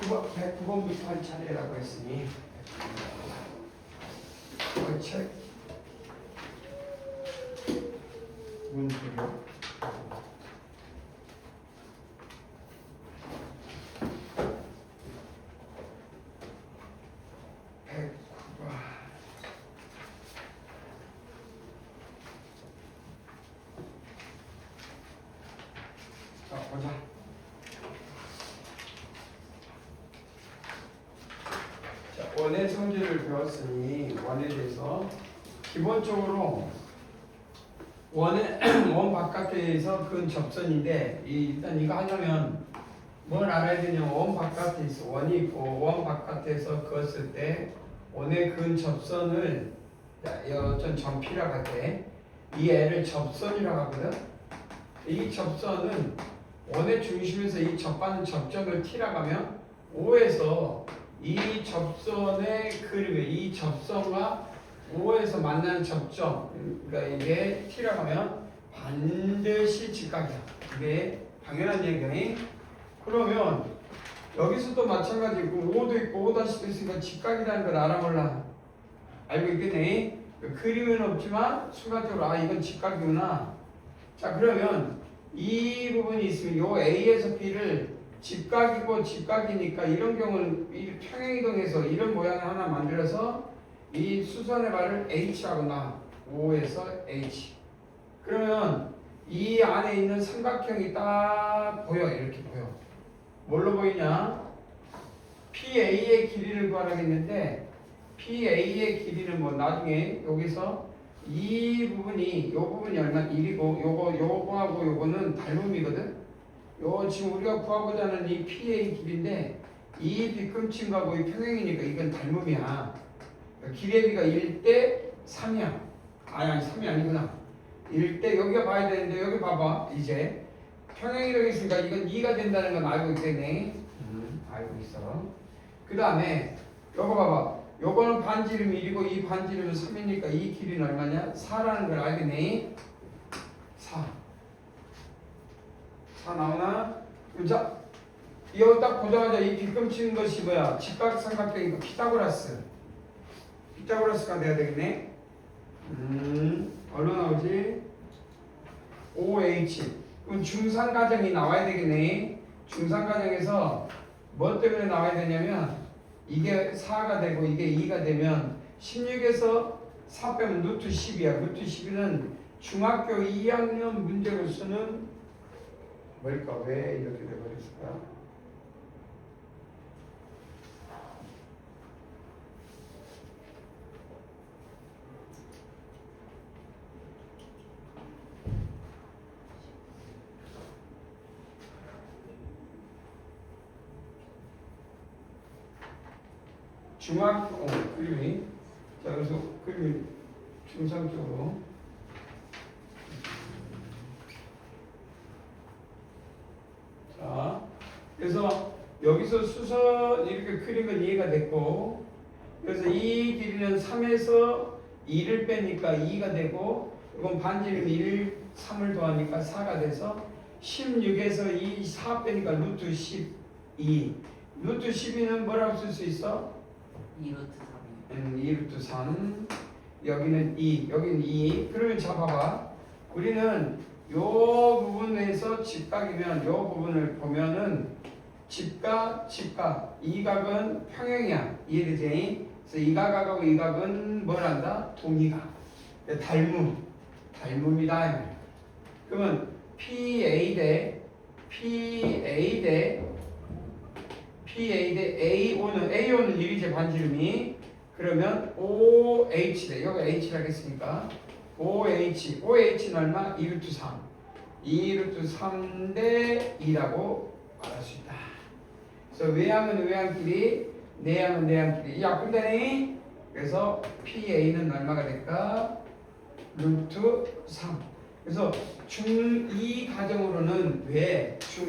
109번부터 할 차례라고 했으니 책 문제로 보자. 자, 원의 성질을 배웠으니 원에 대해서 기본적으로 원의 원 바깥에서 그은 접선인데 일단 이거 하려면 뭘 알아야 되냐면 원 바깥에 있어. 원이 있고 원 바깥에서 그었을 때 원의 그은 접선을 전 점피라고 할게. 이 애를 접선이라고 하거든. 이 접선은 원의 중심에서 이 접하는 접점을 T라고 하면 O에서 이 접선의 그림에 이 접선과 O에서 만나는 접점, 그러니까 이게 T라고 하면 반드시 직각이야. 이게 당연한 얘기야. 그러면 여기서도 마찬가지고 O도 있고 O''도 있으니까 직각이라는 걸 알아 몰라? 알고 있겠네. 그림은 없지만 순간적으로 이건 직각이구나. 자, 그러면 이 부분이 있으면 요 A에서 B를 직각이고 직각이니까 이런 경우는 이 평행이동해서 이런 모양을 하나 만들어서 이 수선의 발을 H하고 나 O에서 H. 그러면 이 안에 있는 삼각형이 딱 보여. 이렇게 보여. 뭘로 보이냐? PA의 길이를 구하라겠는데 PA의 길이는 뭐 나중에 여기서 이 부분이 요 부분이 얼마 1이고 요거하고 요거는 닮음이거든. 요 지금 우리가 구하고자 하는 이 PA 길인데 이 빗금침하고 이 평행이니까 이건 닮음이야. 길의 비가 1대 3이야. 아니 3이 아니구나. 1대 여기가 봐야 되는데 여기 봐봐. 이제 평행이라고 있으니까 이건 2가 된다는 건 알고 있겠네. 알고 있어. 그 다음에 요거 봐봐. 요거는 반지름 1이고 이 반지름은 3이니까 이 길이는 얼마냐? 4라는 걸 알겠네. 4 나오나? 자, 이거 딱 보자마자 이 빗금치는 것이 뭐야? 직각삼각형이고 피타고라스가 돼야 되겠네. 얼마 나오지? OH. 그럼 중상가정이 나와야 되겠네. 중상가정에서 뭐 때문에 나와야 되냐면 이게 4가 되고 이게 2가 되면 16에서 4 빼면 루트 10이야. 루트 12는 중학교 2학년 문제로 쓰는 뭘까? 왜 이렇게 돼버렸을까? 그림이 자 그래서 그림이 중상적으로 자 그래서 여기서 수선 이렇게 그림은 이해가 됐고 그래서 이 길이는 3에서 2를 빼니까 2가 되고 이건 반지름 1, 3을 더하니까 4가 돼서 16에서 2, 4 빼니까 루트 12 루트 12는 뭐라고 쓸 수 있어? 2루트 3 여기는 2 여기는 2 그러면 자 봐봐 우리는 요 부분에서 직각이면 요 부분을 보면은 직각 이 각은 평행이야 이해되지? 그래서 이 각하고 이 각은 뭘 한다? 동의각 닮음이다 그러면 PA 대 AO는 1이제 반지름이 그러면 OH 대 여기 H라고 했으니까 OH는 얼마? 2루트 3 2루트 3 대 2라고 말할 수 있다. 그래서 외항은 외항끼리 내항은 내항끼리 약분되네. 그래서 PA는 얼마가 될까? 루트 3 그래서 중2 가정으로는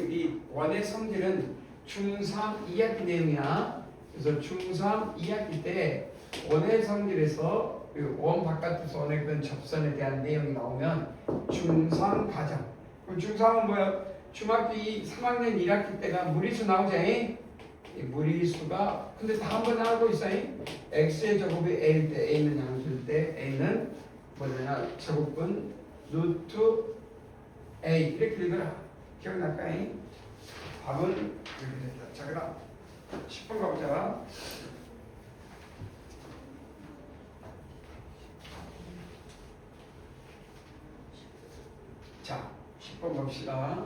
이 원의 성질은 중3 2학기 내용이야. 그래서 중3 2학기 때 원의 성질에서 그 원 바깥에서 원의 그런 접선에 대한 내용이 나오면 중3 과정. 그럼 중3은 뭐야? 중학교 3학년 1학기 때가 무리수 나오지? 이 무리수가 근데 다 한 번에 하고 있어요. x의 제곱이 a일 때 a는 양수일 때 a는 뭐냐 제곱분 루트 a 이렇게 읽어라. 기억날까요? 답은 이렇게 됐다. 자 그럼 10번 가보자. 자 10번 봅시다.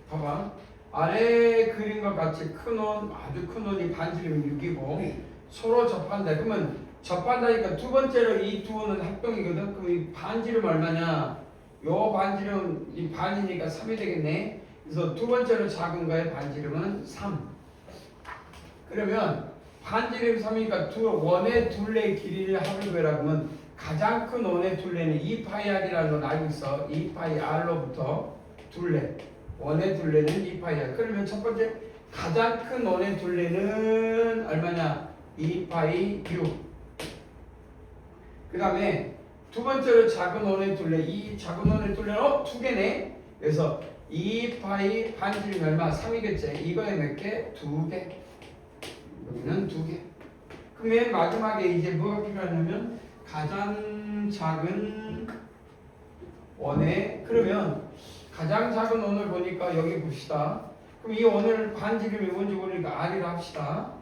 봐봐. 아래 그림과 같이 큰 원, 아주 큰 원이 반지름 6이고 서로 접한다. 그러면 접한다니까 두 번째로 이 두 원은 합동이거든. 그럼 이 반지름 얼마냐? 요 반지름 이 반이니까 3이 되겠네. 그래서 두 번째로 작은 거의 반지름은 3. 그러면 반지름 3이니까 두 원의 둘레의 길이를 합을 구해라 그러면 가장 큰 원의 둘레는 2파이r이라는 걸 알고 있어. 2파이r로부터 둘레. 원의 둘레는 2파이r. 그러면 첫 번째 가장 큰 원의 둘레는 얼마냐? 2파이 6. 그 다음에 두 번째로 작은 원의 둘레. 이 작은 원의 둘레는 두 개네. 그래서 2파이 반지름이 얼마? 3이겠지. 이거에 몇 개? 2개. 여기는 2개. 그럼 맨 마지막에 이제 뭐가 필요하냐면 가장 작은 원의 그러면 가장 작은 원을 보니까 여기 봅시다. 그럼 이 원을 반지름이 뭔지 모르니까 R이라 합시다.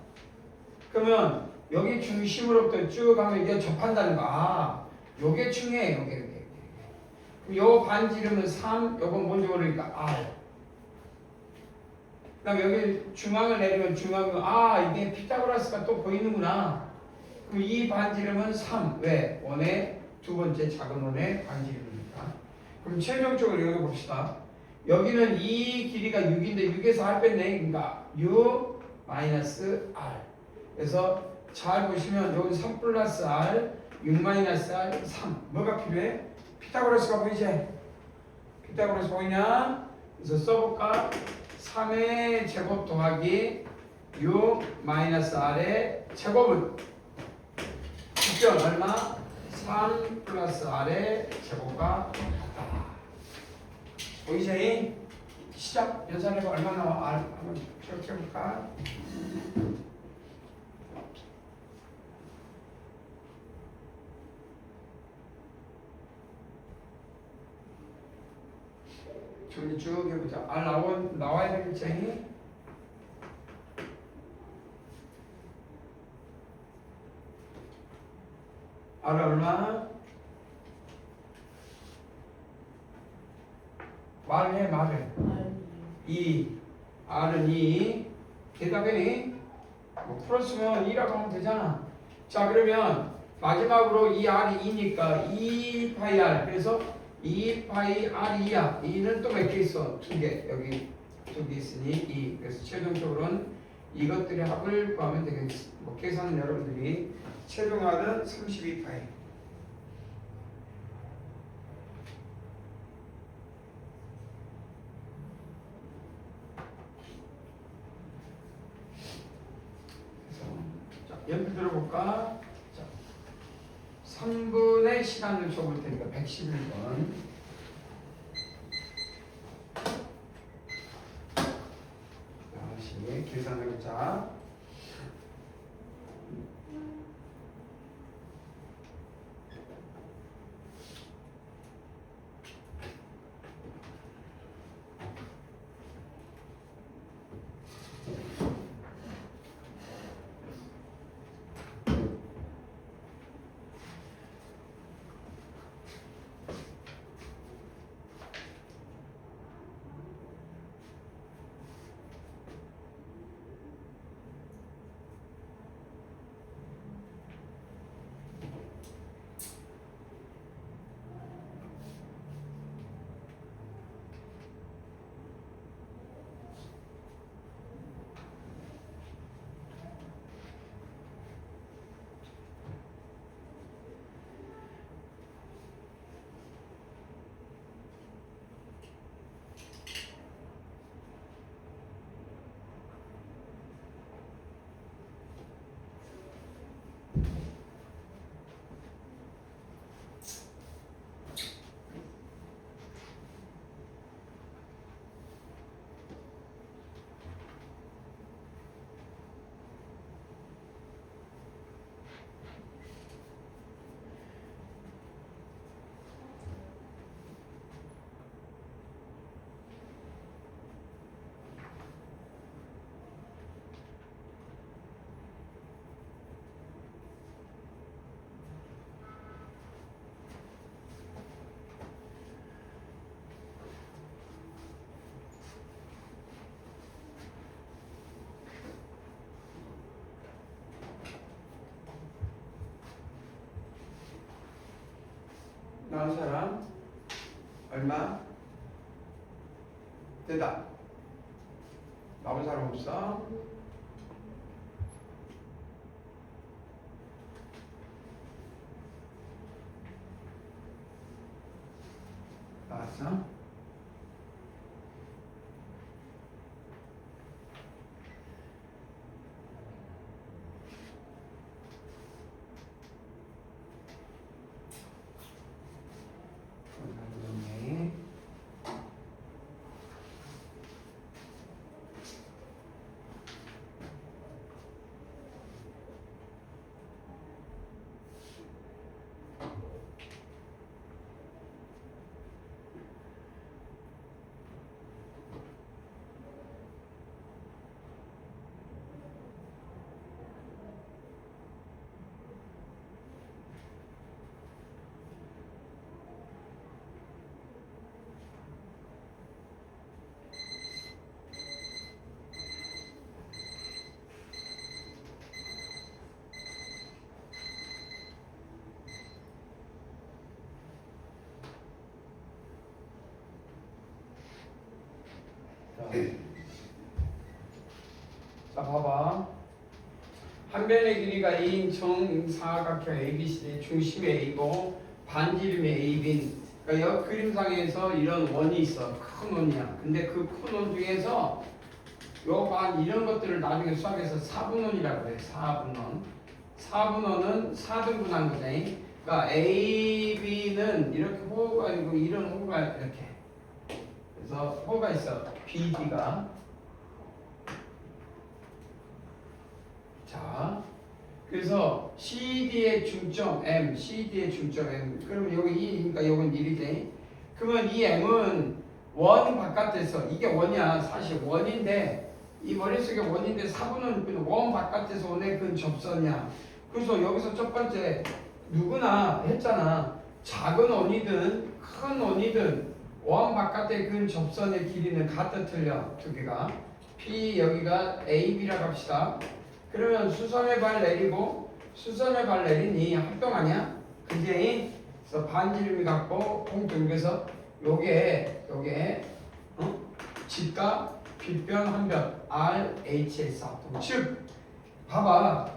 그러면 여기 중심으로부터 쭉 가면 이게 접한다는 거. 아, 요게 중요해. 요게. 그럼 요 반지름은 3, 요건 뭔지 모르니까 R. 그 다음에 여기 중앙을 내리면 중앙은 이게 피타고라스가 또 보이는구나. 그럼 이 반지름은 3. 왜? 원의 두 번째 작은 원의 반지름이니까. 그럼 최종적으로 여기 봅시다. 여기는 이 길이가 6인데 6에서 R 뺐네. 그러니까 6 마이너스 R. 그래서 잘 보시면 여기 3 플러스 R, 6 마이너스 R, 3. 뭐가 필요해? 피타고라스가 보이지? 피타고라스 보이냐? 그래서 써볼까? 3의 제곱 더하기 6 마이너스 R의 제곱은 직전 얼마? 3 플러스 R의 제곱과 같다. 보이세요? 시작 연산해봐. 얼마 나와? R 한번 기억해볼까? 정리 쭉 해보자. R 나와야 되겠지? R 얼마? 말해. 2. R은 2. 대답해. 뭐 풀었으면 2라고 하면 되잖아. 자 그러면 마지막으로 이 R이 2니까 2파이 R. 그래서 2파이 R이야. 2는 또 몇 개 있어? 2개. 여기 2개 있으니 2. 그래서 최종적으로는 이것들의 합을 구하면 되겠어. 뭐 계산은 여러분들이 최종 R은 32파이. 연필 들어볼까? 자, 3분의 시간을 줘볼 테니까 111번. 다시 계산해보자. 아는 사람? 얼마? 대답. 나온 사람 없어? 나왔어? 네. 자, 봐봐. 한 변의 길이가 2인 정사각형 ABC의 중심이 A고 반지름이 AB인. 그러니까 여 그림상에서 이런 원이 있어. 큰 원이야. 근데 그 큰 원 중에서 요반 이런 것들을 나중에 수학에서 4분원이라고 해. 4분원. 4분원은 4등분한 거지. 그러니까 AB는 이렇게 호가 있고 이런 호가 이렇게. 그래서 호가 있어. BD가. 자, 그래서 CD의 중점 M, CD의 중점 M. 그러면 여기 2니까 여긴 1이지. 그러면 이 M은 원 바깥에서, 이게 원이야. 사실 원인데, 이 머릿속에 원인데 4분은 원 바깥에서 원의 그 접선이야. 그래서 여기서 첫 번째, 누구나 했잖아. 작은 원이든 큰 원이든 원 바깥의 그 접선의 길이는 같다 틀려. 두 개가. P 여기가 AB라고 합시다. 그러면 수선의 발 내리고 수선의 발 내리니 합동 아니야? 그지? 그래서 반지름이 같고 통등. 그래서 요게 직각 빗변 한변 RHS 합동. 즉 봐봐,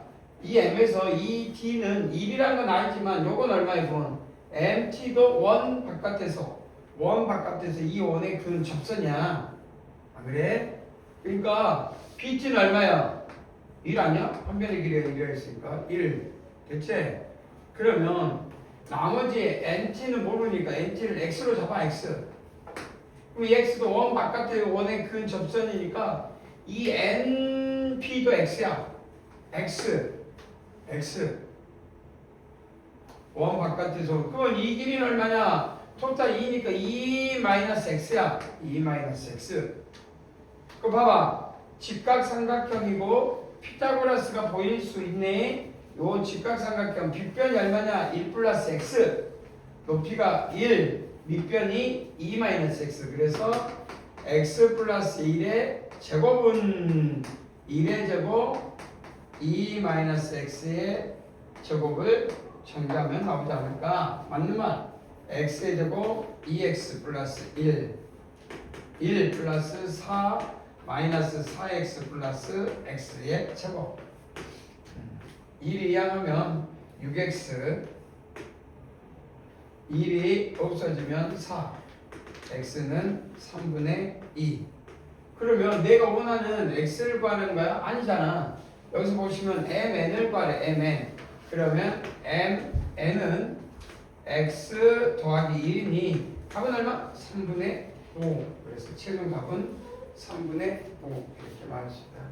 이 M에서 이 T는 1이라는 건 알지만 요건 얼마이고 MT도 원 바깥에서 이 원의 그 접선이야. 아, 그래? 그러니까 BT는 얼마야? 1 아니야? 한 변의 길이가 1이라 했으니까 1. 대체 그러면 나머지 NT는 모르니까 NT를 X로 잡아. X. 그럼 이 X도 원 바깥의 원의 근 접선이니까 이 NP도 X야. X. 원 바깥에서. 그러면 이 길이는 얼마냐? 토탈 2니까 2-X야. 2-X. 그거 봐봐. 직각삼각형이고 피타고라스가 보일 수 있네. 요 직각삼각형 빗변이 얼마냐? 1 플러스 x. 높이가 1, 밑변이 2-x. 그래서 x 플러스 1의 제곱은 1의 제곱 2-x의 제곱을 정리하면 나오지 않을까? 맞는 말. x의 제곱 2x 플러스 1 플러스 4 마이너스 4x 플러스 x의 제곱. 1이 이항하면 6x, 1이 없어지면 4, x는 3분의 2. 그러면 내가 원하는 x를 구하는 거야? 아니잖아. 여기서 보시면 mn을 구하래. mn. 그러면 mn은 x 더하기 1이니 답은 얼마? 3분의 5. 그래서 최종 답은 3분의 5 이렇게 말할 수 있다.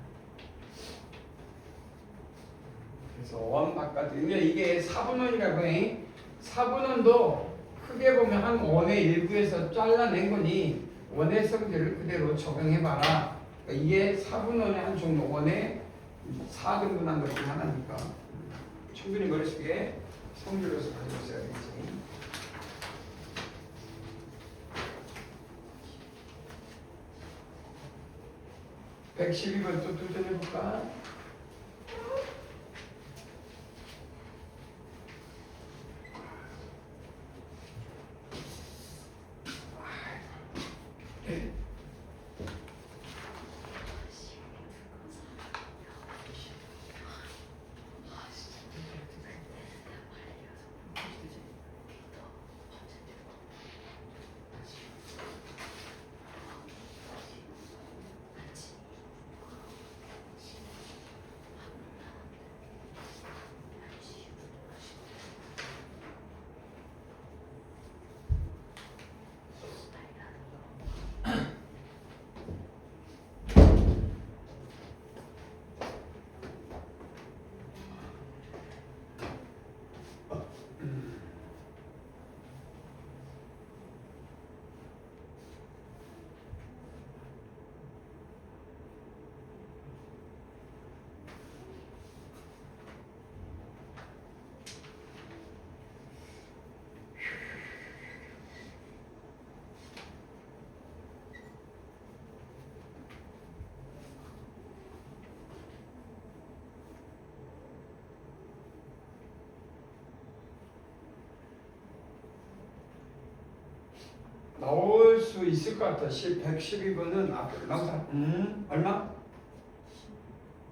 그래서 원 바깥. 이게 4분원이라고 해. 4분원도 크게 보면 한 원의 일부에서 잘라낸 거니 원의 성질을 그대로 적용해봐라. 그러니까 이게 4분원의 한 종류, 원의 4등분한 것 중 하나니까 충분히 머릿속에 성질로서 가지고 있어야겠지. 112번 또 도전해볼까? 나올 수 있을 것 같아. 112번은 앞에 나오자. 얼마?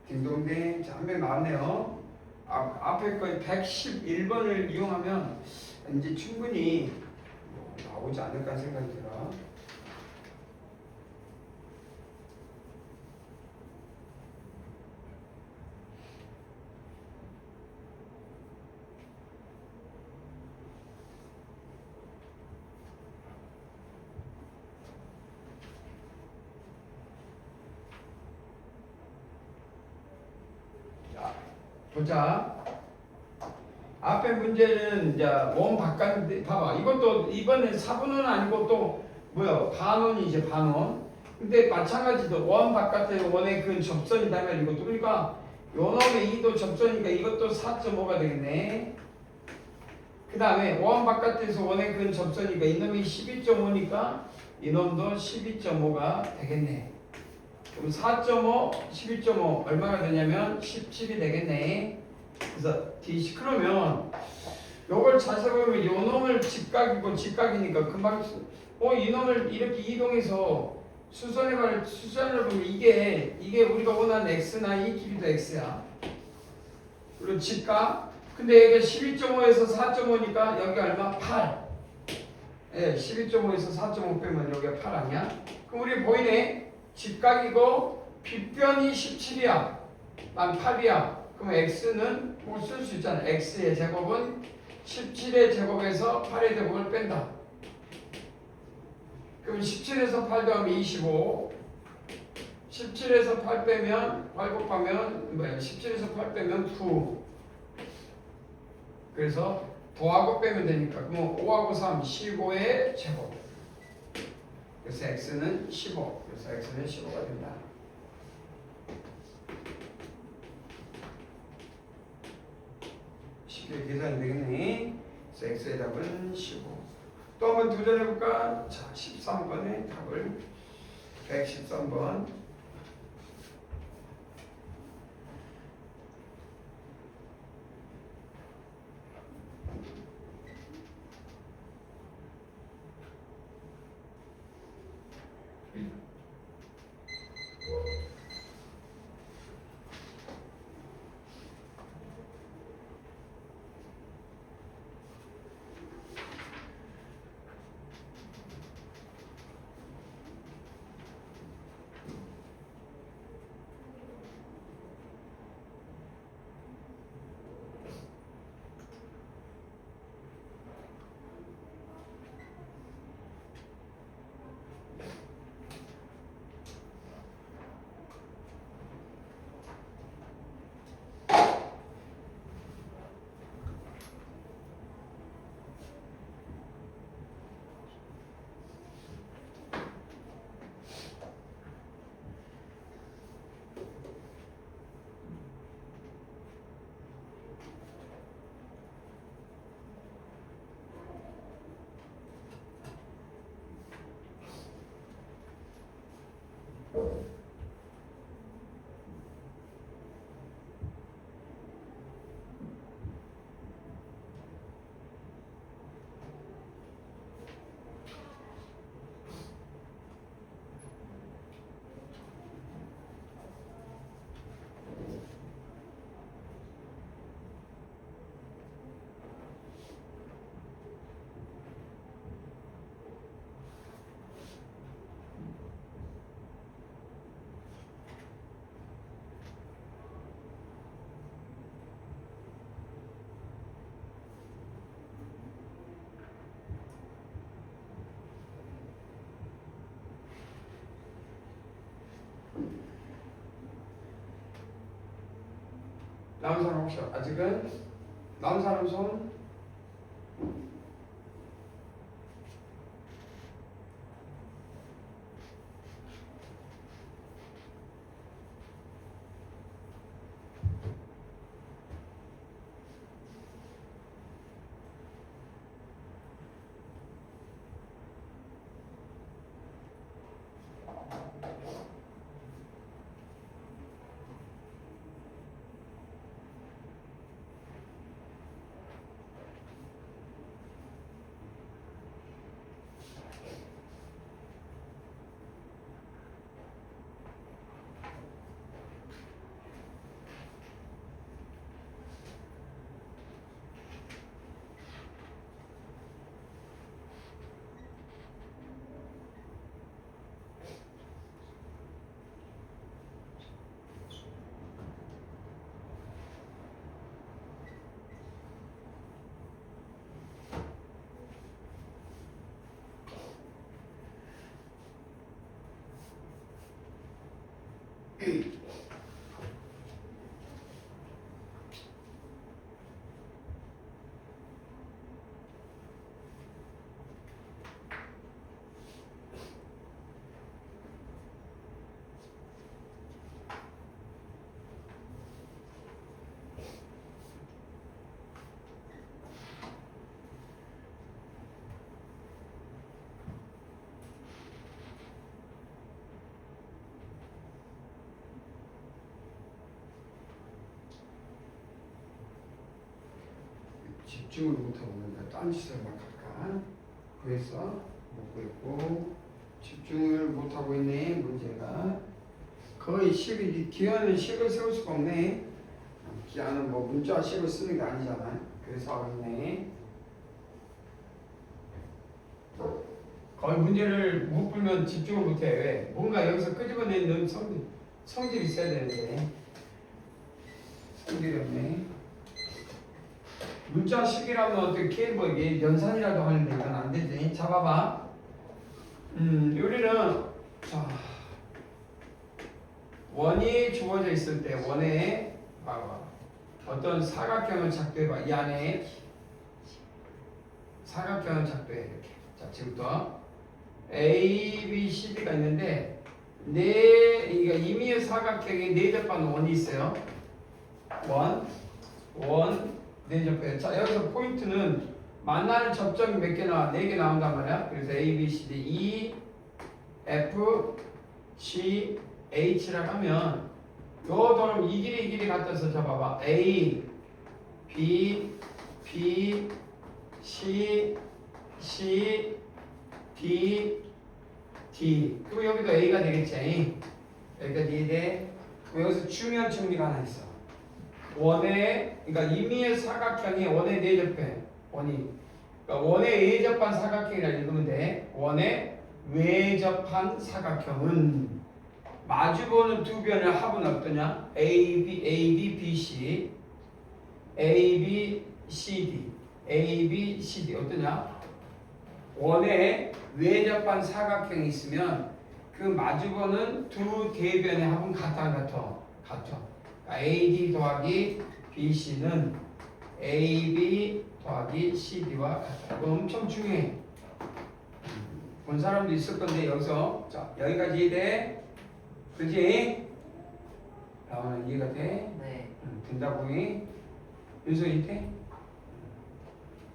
딩동댕. 자, 한 명 나왔네요. 앞에 거 111번을 이용하면 이제 충분히 나오지 않을까 생각이 들어. 보자. 앞에 문제는 이제 원 바깥인데 봐봐. 이것도 이번엔 4분은 아니고 또 뭐야? 반원이지 반원. 근데 마찬가지로 원 바깥에 원의 근 접선이다면 이것도 그러니까 요 놈의 2도 접선이니까 이것도 4.5가 되겠네. 그 다음에 원 바깥에서 원의 근 접선이니까 이놈이 12.5니까 이놈도 12.5가 되겠네. 그럼 4.5, 12.5 얼마가 되냐면 17이 되겠네. 그래서 D 그러면 요걸 자세히 보면 요 놈을 직각이고 직각이니까 금방 이놈을 이렇게 이동해서 수선을 보면 이게 우리가 원하는 x나 이 길이도 x야. 그리고 직각. 근데 여기가 12.5에서 4.5니까 여기 얼마? 8. 예, 12.5에서 4.5 빼면 여기가 8 아니야? 그럼 우리 보이네. 직각이고 빗변이 17이야. 난 8이야. 그럼 x는 뭐 쓸 수 있잖아. x의 제곱은 17의 제곱에서 8의 제곱을 뺀다. 그럼 17에서 8 더하면 25. 17에서 8 빼면 8 곱하면 뭐야? 17에서 8 빼면 9. 그래서 더하고 빼면 되니까 그럼 5하고 3 15의 제곱. 그래서 x는 15. 그래서 x는 15가 된다. 쉽게 계산이 되겠네. 그래서 x의 답은 15. 또 한번 도전해볼까? 자, 13번의 답을 113번. 나온 사람 혹시 아직은? 나온 사람 손? 집중을 못하고 있는데 딴 짓을 막 할까? 그래서 못 그랬고 집중을 못하고 있네. 문제가 거의 식이 기하는 식을 세울 수가 없네. 기하는 뭐 문자 식을 쓰는 게 아니잖아. 그래서 하고 있네. 거의 문제를 못 풀면 집중을 못해. 왜? 뭔가 여기서 끄집어내는 성질이 있어야 되는데 성질이 없네. 문자식이라면 어떻게 뭐 이게 연산이라도 하는데 이건 안 되지. 자 봐봐. 요리는 자 원이 주어져 있을 때 원에 봐봐. 어떤 사각형을 작도해봐. 이 안에 사각형을 작도해 이렇게. 자 지금부터 A, B, C, D가 있는데 그러니까 임의의 사각형에 네접한 원이 있어요. 원. 네접해. 자 여기서 포인트는 만나는 접점이 몇 개 나와? 4개 나온단 말이야. 그래서 A, B, C, D, E, F, G, H라고 하면 요 도름 이 길이 같아서 잡아봐. A, B, B, C, C, D, D. 그리고 여기도 A가 되겠지. 여기까지 이해돼? 여기서 중요한 정리가 하나 있어. 원의 그러니까 임의의 사각형이 원에 내접해. 원이 그러니까 원에 외접한 사각형이라 읽으면 돼. 원에 외접한 사각형은 마주보는 두 변의 합은 어떠냐? A, B, B, C, A, B, C, D, A, B, C, D 어떠냐? 원에 외접한 사각형이 있으면 그 마주보는 두 대변의 합은 같아 안 같아? 같아. AD 더하기 BC는 AB 더하기 CD와 같다. 이거 엄청 중요해. 본 사람도 있을 건데 여기서 자 여기까지 돼? 그지? 나오는 이해가 돼? 네. 된다고 해? 윤석이 돼?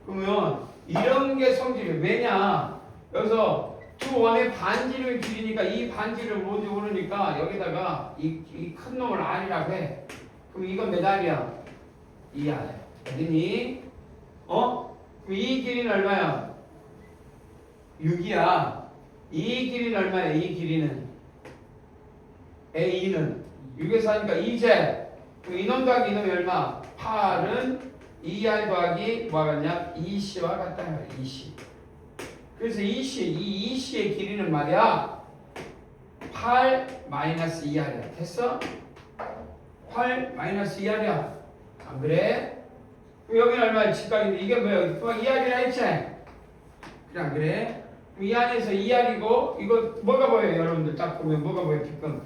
그러면 이런 게 성질이 왜냐? 여기서 두 원의 반지름의 길이니까 이 반지를 모두 오르니까 여기다가 이 큰 놈을 R이라고 해. 그럼 이건 몇 R이야? 2R. 어디니? 그럼 이 길이는 얼마야? 6이야. 이 길이는 얼마야? 이 길이는 A는 6에서 하니까 2제. 그럼 이놈 더하기 이놈이 얼마? 8은 2R 더하기 뭐가 같냐? 2C와 같다. 2C. 그래서 이 2C의 길이는 말이야 8 마이너스 2R이야. 됐어? 8 마이너스 2R이야. 안 그래? 그럼 여기는 얼마야? 직각인데 이게 뭐야? 그만 2R이라 했지? 그래 안 그래? 그럼 이 안에서 2R이고 이거 뭐가 보여요? 여러분들 딱 보면 뭐가 보여요? 지금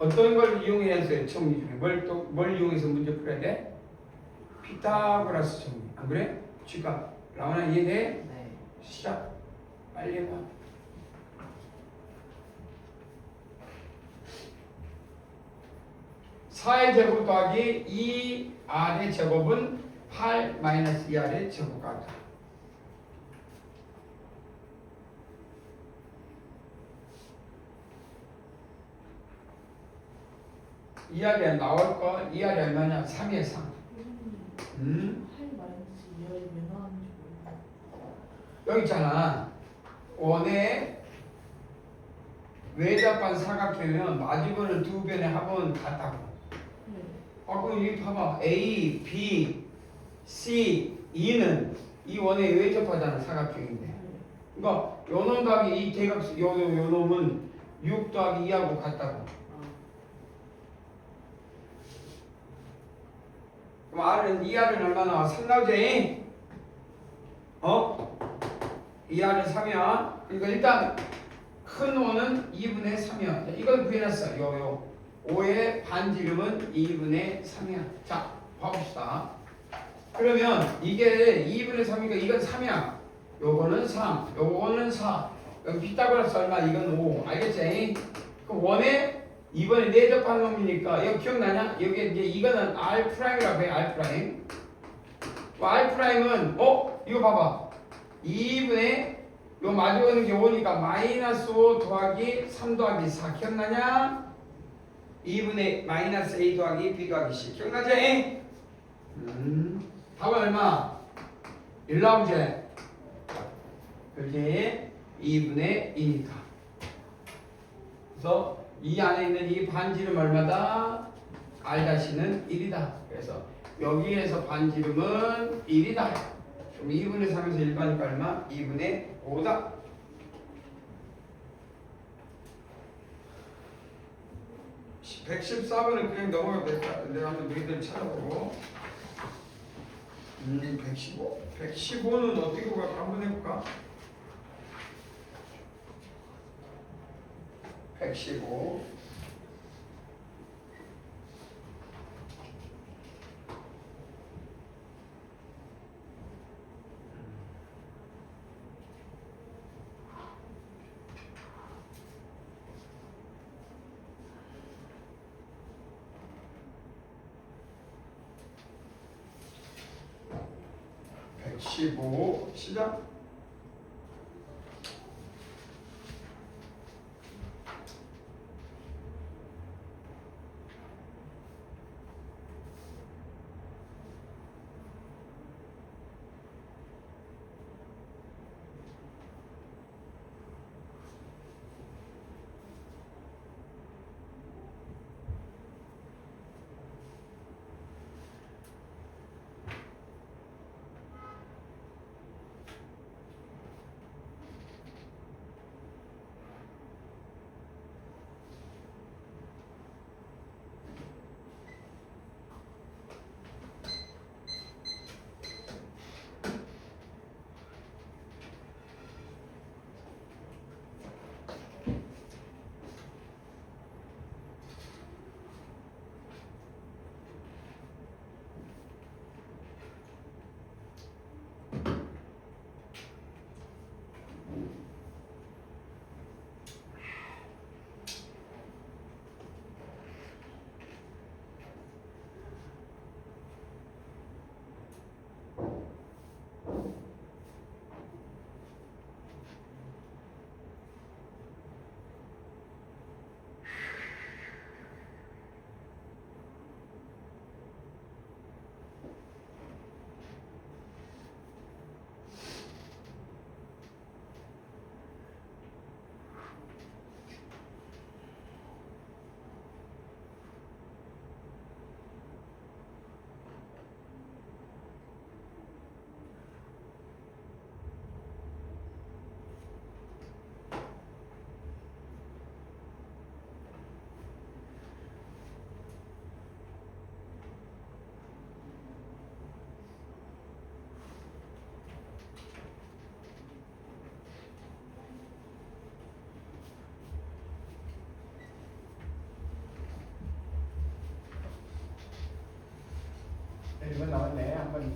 어떤 걸 이용해서 정리 중에 뭘 이용해서 문제 풀어야 돼? 피타고라스 정리. 안 그래? 쥐가 라온아 이해돼? 네. 시작. 빨리 해봐. 4의 제곱 더하기 2r의 제곱은 8 마이너스 2r의 제곱과 같다. 이 알이 나올 거, 이 알이 얼마냐? 3의 3. 할 마이너스 2열이 왜 나왔는지 모르겠어. 여기 있잖아. 원의 외접한 사각형은 마주보는 두 변의 합은 같다고. 네. 그럼 여기 봐봐. A, B, C, E는 이 원의 외접하잖아 사각형인데. 그러니까 요 놈 더하기 이 대각선 요 놈은 6 더하기 2하고 같다고. 그럼 R은 2R은 얼마 나와? 3 나오지? 2R은 3이야. 그러니까 일단 큰 원은 2분의 3이야. 이걸 구해놨어. 요 5의 반지름은 2분의 3이야. 자, 봐봅시다. 그러면 이게 2분의 3이니까 이건 3이야. 요거는 3, 요거는 4. 여기 피타고라스 얼마? 이건 5. 알겠지? 그럼 원에 이번에 내접한 놈이니까 이거 기억나냐? 여기 이제 이거는 R'이라고 해. R'. R'은 이거 봐봐. 2분의 요 마주보는 게 5니까 마이너스 5 더하기 3 더하기 4 기억나냐? 2분의 마이너스 A 더하기 B 더하기 C 기억나지? 답은 얼마? 1 나오지? 그렇지? 2분의 2니까 그래서 이 안에 있는 이 반지름 얼마다? R-는 1이다. 그래서 여기에서 반지름은 1이다. 그럼 2분의 3에서 1 가니까 얼마? 2분의 5다. 시 114번은 그냥 넘어가도 될까? 내가 한번 너희들 찾아보고 115? 115는 어떻게 볼까? 한번 해볼까? 115 115 시작.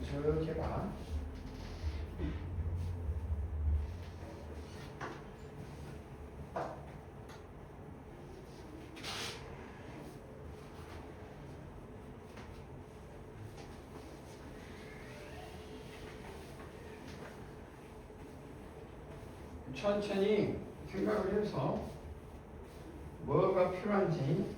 쭉 해봐. 천천히 생각을 해서 뭐가 필요한지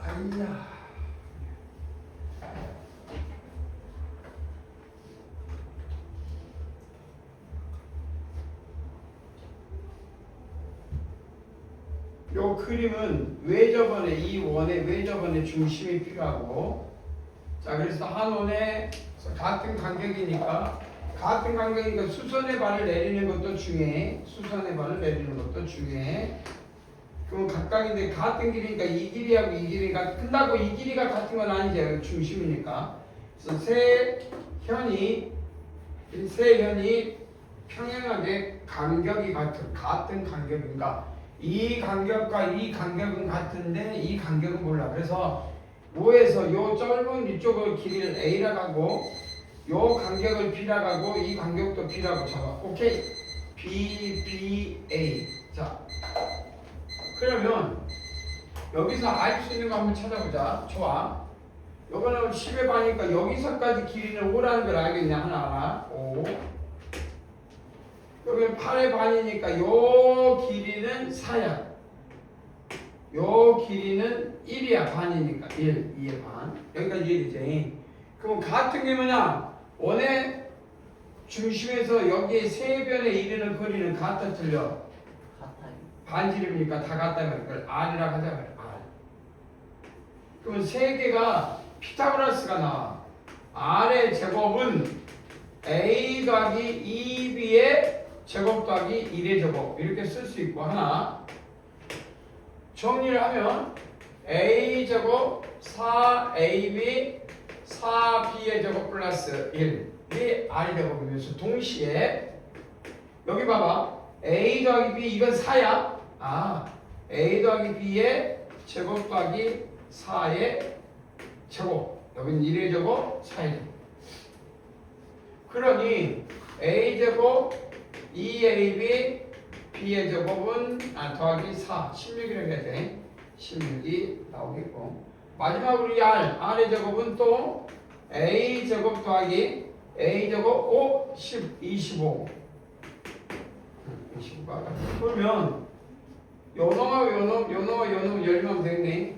아이야. 요 그림은 외접원의 이 원의 외접원의 중심이 필요하고, 자 그래서 한 원에 같은 간격이니까 수선의 발을 내리는 것도 중요해. 수선의 발을 내리는 것도 중요해. 그럼 각각인데 같은 길이니까 이 길이하고 이 길이가 끝나고 이 길이가 같은 건 아니죠. 중심이니까. 그래서 세 현이 평행하게 간격이 같은 간격인가? 이 간격과 이 간격은 같은데 이 간격은 몰라. 그래서 5에서 요 짧은 이쪽을 길이를 A라고 하고 요 간격을 B라고 하고 이 간격도 B라고 잡아. 오케이? B, A. 자, 그러면 여기서 알 수 있는 거 한번 찾아보자. 좋아. 요거는 10의 반이니까 여기서까지 길이는 5라는 걸 알겠냐? 하나. 5. 여기는 8의 반이니까 요 길이는 4야. 요 길이는 1이야. 반이니까 1, 2의 반. 여기까지 이해되지? 그럼 같은 게 뭐냐? 원의 중심에서 여기에 세 변에 이르는 거리는 같아 틀려? 같아요. 반지름이니까 다 같다면 그걸 R이라고 하자 말이야. R. 그러면 세 개가 피타고라스가 나와. R의 제곱은 A 더하기 2B의 제곱 더하기 1의 제곱 이렇게 쓸 수 있고, 하나 정리를 하면 A 제곱 4AB 4B의 제곱 플러스 1이 R이 제곱이면서 동시에 여기 봐봐. A 더하기 B 이건 4야. A 더하기 B의 제곱 더하기 4의 제곱, 여기는 1의 제곱 4의 제곱. 그러니 A 제곱 2AB B의 제곱은 더하기 4 16이라고 해야 돼. 16이 나오겠고, 마지막으로 이 R의 제곱은 또 A 제곱 더하기 A 제곱 5 10 25. 25가 그러면 요놈하고 요놈 열면 되겠네.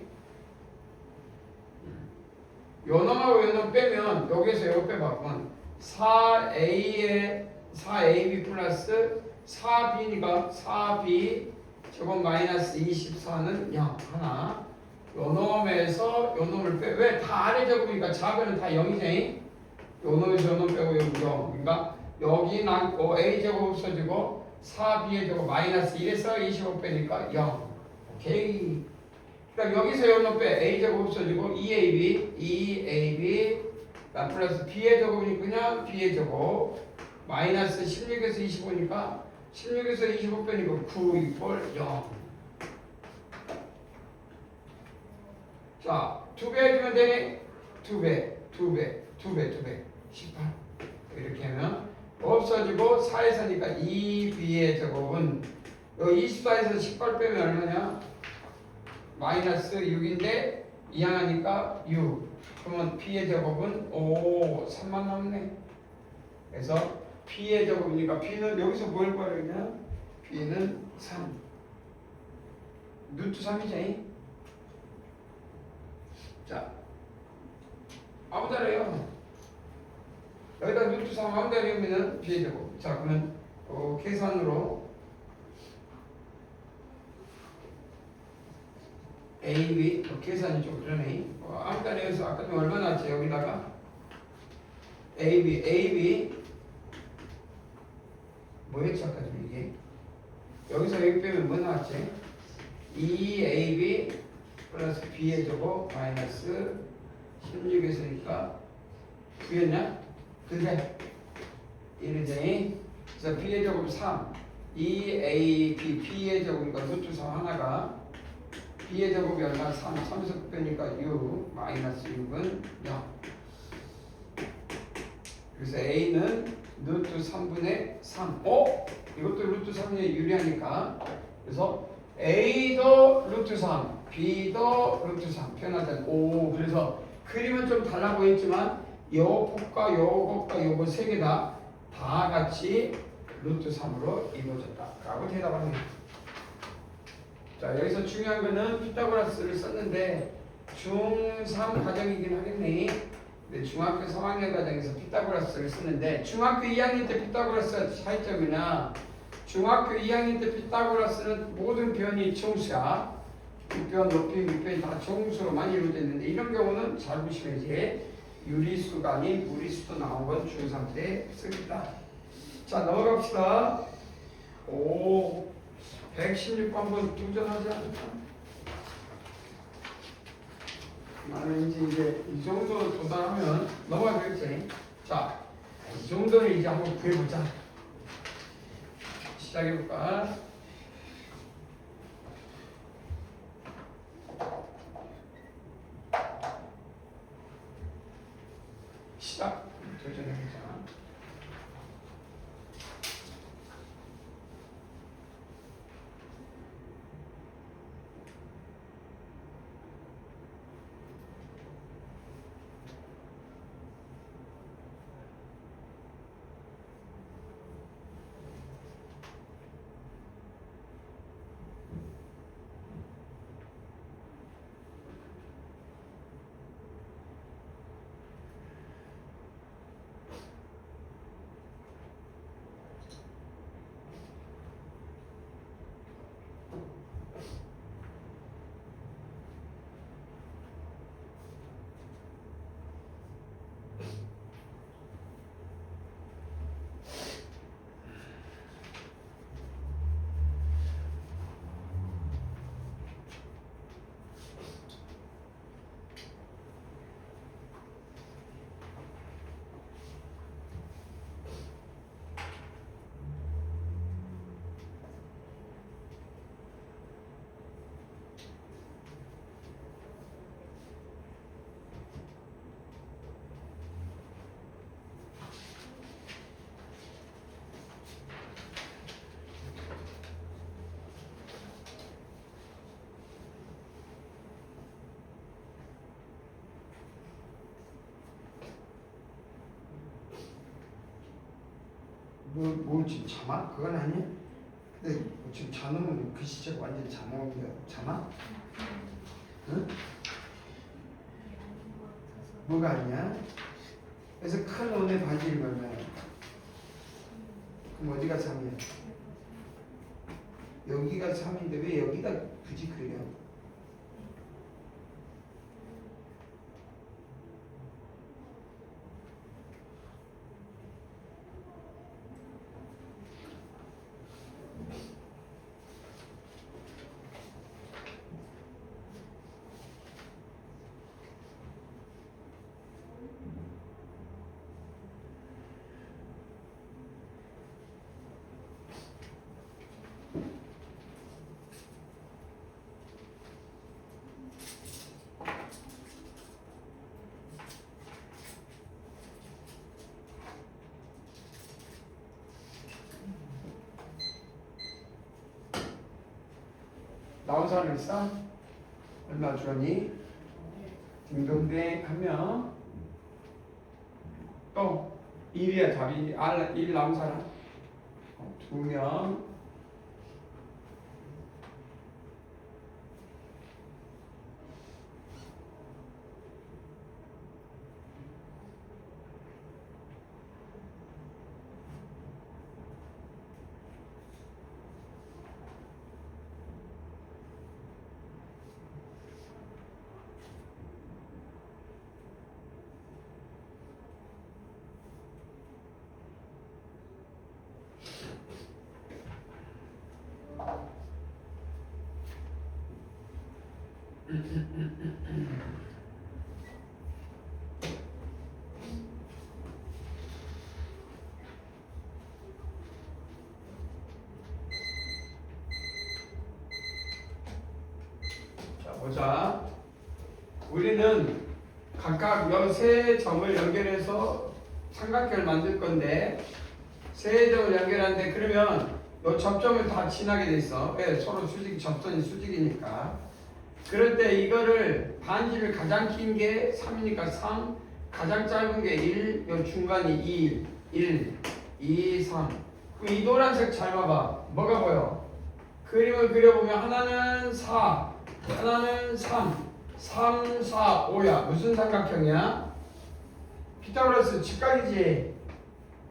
요놈하고 요놈 빼면 여기서 요거 빼봐. 4AB 플러스 4B니까 4B 제곱 마이너스 24는 0 하나. 요놈에서 요놈을 빼. 왜? 다 아래 제곱이니까 작은 다 0이지. 요놈에서 요놈 빼고 여기 0. 그러니까 여기 남고 A 제곱 없어지고 4B의 제곱 마이너스 1에서 25 빼니까 0. 오케이. 그러니까 여기서 요놈 빼. A 제곱 없어지고 2AB 플러스 B의 제곱이니까 그냥 B의 제곱 마이너스 16에서 25니까 16에서 25 빼니까 9 이퀄 0. 자, 2배 해주면 되니? 2배 18. 이렇게 하면 없어지고 4에서니까 2B의 제곱은 여기 24에서 18 빼면 얼마냐? 마이너스 6인데 2항하니까 6. 그러면 B의 제곱은 3만 남네. 그래서 B의 제곱이니까 B는 여기서 뭘 구하려냐? B는 3. 루트 3이지. 자, 아무데나요. 여기다 루트 3 아무데나면 B의 제곱. 자, 그러면 계산으로 AB 계산이 좀 그러네. 아무데나 여기서 아까 좀 얼마 나왔지? 여기다가 AB 뭐였지 아까 좀 이게? 여기서 여기 빼면 뭐 나왔지? 2AB 플러스 B의 제곱 마이너스 16에서니까 9였냐? 그래. 이러지. 그래서 B의 제곱 3. 2AB B의 제곱이니까 루트 3 하나가 B의 제곱이 얼마? 3. 3에서 빼니까 6 마이너스 6은 0. 그래서 A는 루트 3분의 3. 이것도 루트 3에 유리하니까. 그래서 A도 루트 3, B도 루트 3 표현하자면 그래서 그림은 좀 달라 보였지만 요것과 요것과 요것 세 개 다 같이 루트 3으로 이루어졌다 라고 대답합니다. 자, 여기서 중요한 거는 피타고라스를 썼는데 중3 과정이긴 하겠네. 근데 중학교 3학년 과정에서 피타고라스를 쓰는데 중학교 2학년 때 피타고라스가 차이점이나 중학교 2학년 때 피타고라스는 모든 변이 정수야. 윗변, 높이, 밑변이 다 정수로만 이루어져 있는데 이런 경우는 잘 보시면 이제 유리수가 아닌 무리수도 나온 건 중3 때 쓰겠다. 자, 넘어갑시다. 116번번 도전하지 않을까? 나는 이제 이 정도 도달하면 넘어가겠지. 자, 이 정도는 이제 한번 구해보자. 시작해볼까? 시작. 도전해보자. 뭐 지금 자막? 그건 아니야? 근데 뭐 지금 자놓으면 글씨체가 완전 자막인데 자막? 응? 뭐가 아니야? 그래서 큰 원의 반지를 걸면 그럼 어디가 3이야? 여기가 3인데 왜 여기다 굳이 그려? 나온 사람 있어? 얼마 주었니? 딩동댕 하면 또 1이야 답이 1 나온 사람 2명 보자. 우리는 각각 여 세 점을 연결해서 삼각형을 만들 건데 세 점을 연결하는데 그러면 요 접점을 다 지나게 돼 있어. 왜? 서로 접선이 수직이니까. 그럴 때 이거를 반지름이 가장 긴 게 3이니까 3, 가장 짧은 게 1, 요 중간이 2, 1, 2, 3. 그럼 이 노란색 잘 봐봐. 뭐가 보여? 그림을 그려보면 하나는 4, 하나는 3, 3, 4, 5야. 무슨 삼각형이야? 피타고라스 직각이지.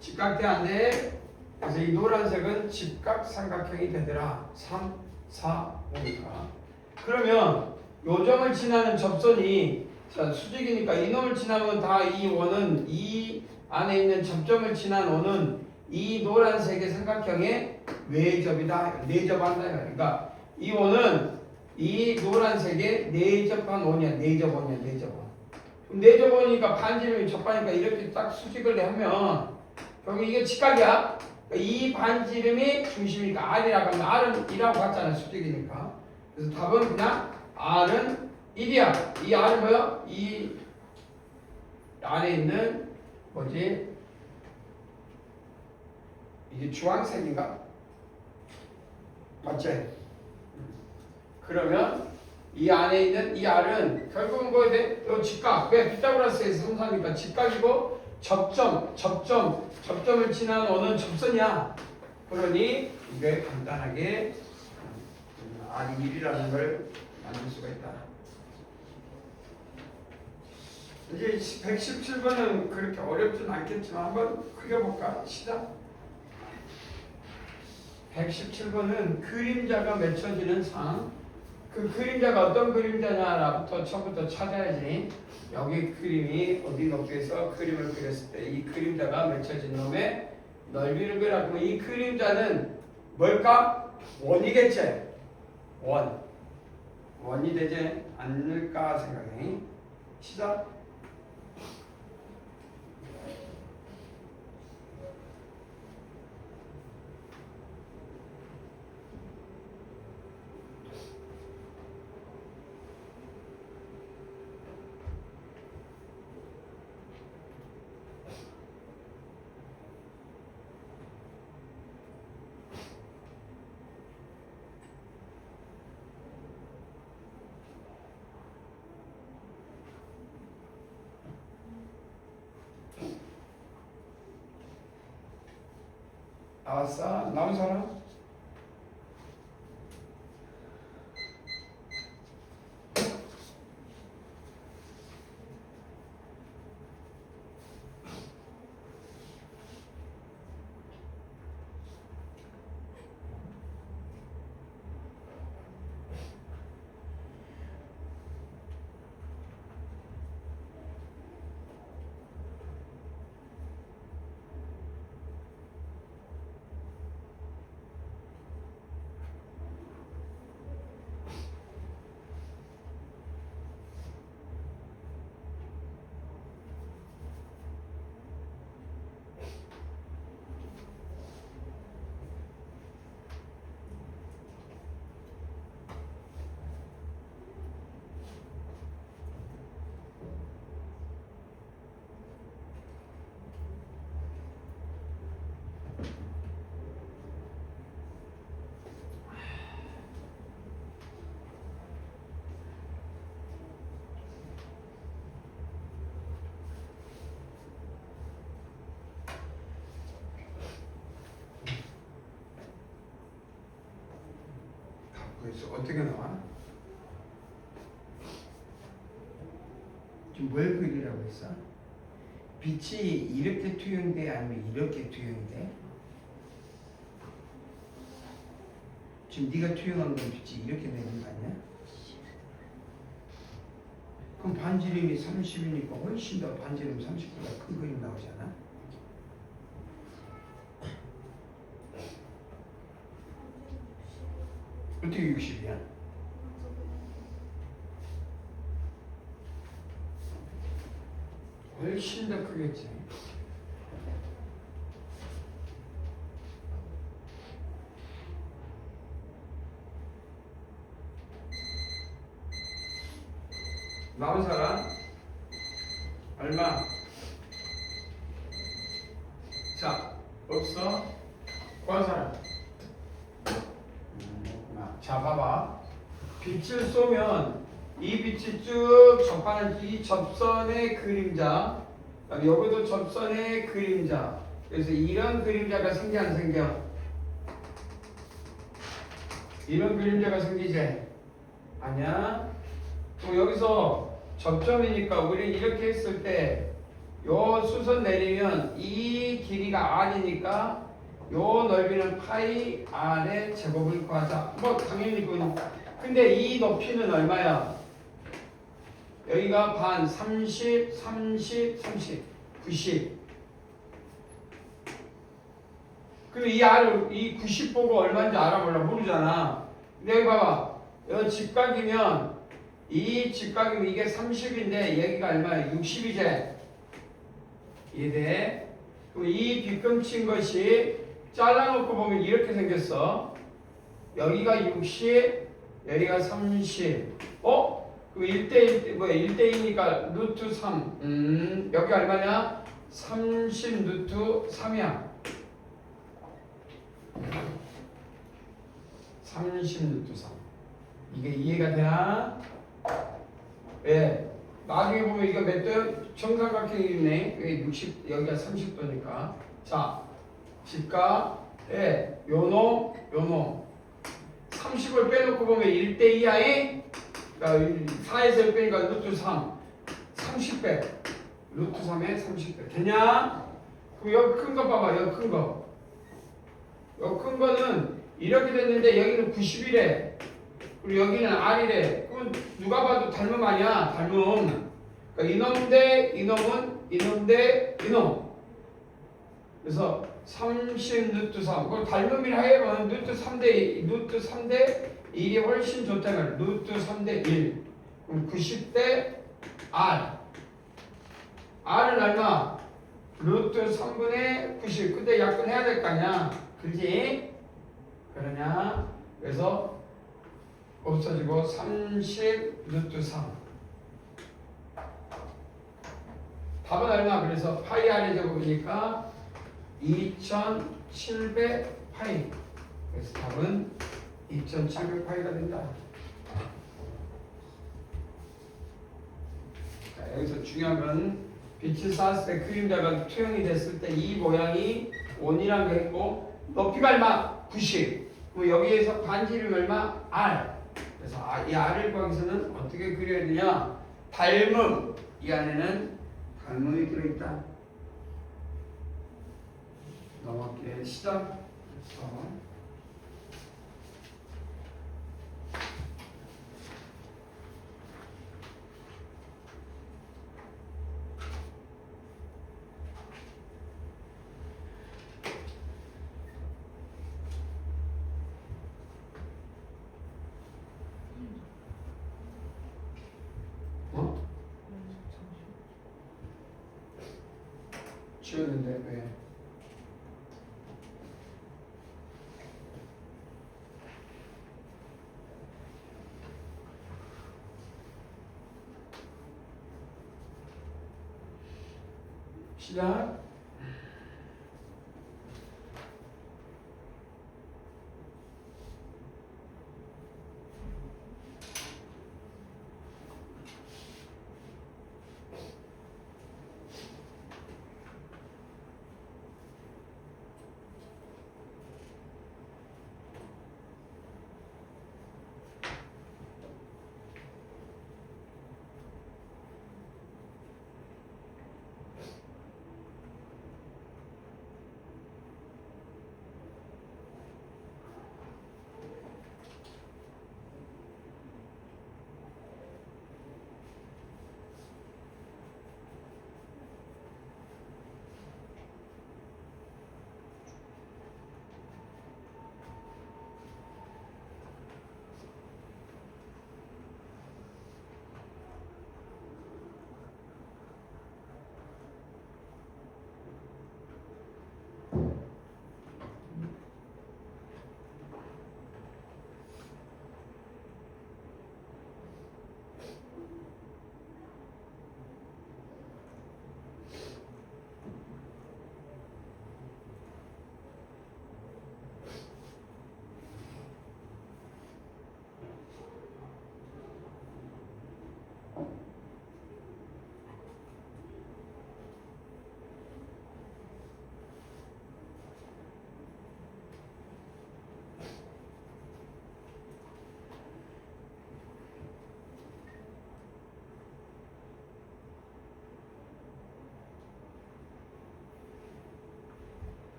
직각대 안 돼. 그래서 이 노란색은 직각 삼각형이 되더라. 3, 4, 5니까. 그러면 요 점을 지나는 접선이 자, 수직이니까 이놈을 지나면 다 이 원은 이 안에 있는 접점을 지난 원은 이 노란색의 삼각형의 외접이다. 내접한다. 그러니까 이 원은 이 노란색의 내접한 원이야. 내접 원이야. 내접 원. 그럼 내접 원이니까 반지름이 접하니까 이렇게 딱 수직을 하면 결국 이게 직각이야. 그러니까 이 반지름이 중심이니까 R이라고 하면 R은 2라고 봤잖아. 수직이니까. 그래서 답은 그냥 R은 1이야. 이 R은 뭐야? 이 안에 있는 뭐지? 이게 주황색인가? 맞지? 그러면 이 안에 있는 이 R은 결국은 뭐야 돼? 요 직각. 왜? 피타고라스에서 삼사니까 직각이고 접점을 지난 원은 접선이야. 그러니 이게 간단하게 R이 1이라는 걸 만들 수가 있다. 이제 117번은 그렇게 어렵진 않겠지만 한번 그려볼까? 시작. 117번은 그림자가 맺혀지는 상. 그 그림자가 어떤 그림자냐부터 처음부터 찾아야지. 여기 그림이 어디 높이에서 그림을 그렸을 때 이 그림자가 맺혀진 놈의 넓이를 그리라고. 이 그림자는 뭘까? 원이겠지. 원이 되지 않을까 생각해. 시작. 나왔어? 나온 사람? 그래서 어떻게 나와? 지금 뭘 그리라고 했어? 빛이 이렇게 투영돼 아니면 이렇게 투영돼? 지금 네가 투영한 건 빛이 이렇게 되는 거 아니야? 그럼 반지름이 30이니까 훨씬 더 반지름 30보다 큰 그림 나오잖아. 어떻게 60이야? 훨씬 더 크겠지. 나온 사람 얼마? 자, 없어? 구한 사람. 자, 봐봐. 빛을 쏘면 이 빛이 쭉 접하는 이 접선의 그림자, 그다음에 여기도 접선의 그림자. 그래서 이런 그림자가 생겨 안 생겨? 이런 그림자가 생기지? 아니야? 또 여기서 접점이니까 우리는 이렇게 했을 때 요 수선 내리면 이 길이가 r이니까 요 넓이는 파이 r의 제곱을 구하자. 뭐 당연히 그건. 근데 이 높이는 얼마야? 여기가 반 30, 30, 30, 90. 그럼 이 r 이 90 보고 얼마인지 알아볼라 모르잖아. 근데 여기 봐봐. 여기 직각이면 이 직각이면 이게 30인데 여기가 얼마야? 60이지. 이해돼? 그럼 이 빗금친 것이 잘라놓고 보면 이렇게 생겼어. 여기가 60, 여기가 30. 그럼 1대1, 뭐야, 1대2니까 루트 3. 여기 얼마냐? 30 루트 3이야. 30 루트 3. 이게 이해가 되나? 왜? 나중에 보면 이거 몇 도? 정삼각형이네. 왜 60, 여기가 30도니까. 자, 직각, 요놈, 요놈. 30을 빼놓고 보면 1대2야에, 그러니까 4에서 빼니까 루트 3. 30배. 루트 3에 30배. 되냐? 그럼 여기 큰 거 봐봐. 여기 큰 거. 여기 큰 거는 이렇게 됐는데 여기는 90이래. 그리고 여기는 R이래. 그럼 누가 봐도 닮음 아니야? 닮음. 그러니까 이놈 대 이놈은 이놈 대 이놈. 그래서 30 루트 3. 그걸 닮음이라 해보면 루트 3대 1이 훨씬 좋다면 루트 3대 1. 그럼 90대 R. R은 얼마? 루트 3분의 90. 근데 약분해야 될 거 아니야? 그지? 그러냐? 그래서 없어지고 30 루트 3. 답은 얼마? 그래서 파이 R의 제곱이니까 2700 파이. 그래서 답은 2700 파이가 된다. 자, 여기서 중요한 건 빛이 쐈을 때 그림자가 투영이 됐을 때 이 모양이 원이라는 거 했고 높이가 얼마? 90. 그럼 여기에서 반지름 얼마? R. 그래서 이 R을 구하기 위해서는 어떻게 그려야 되냐? 닮음. 이 안에는 닮음이 들어있다. 넘어갈게. 시작. 지웠는데 왜? 시작.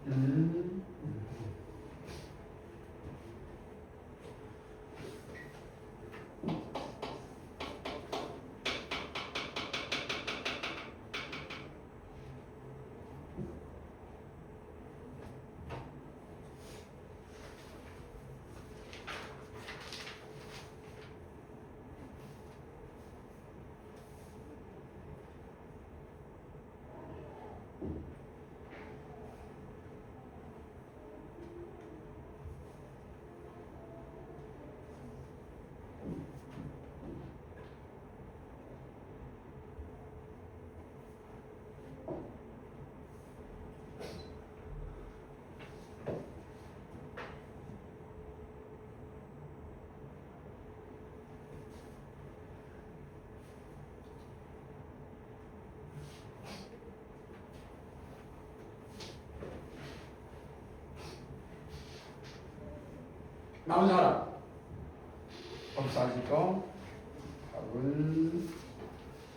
음. 나온 사람 없어 아직도. 답은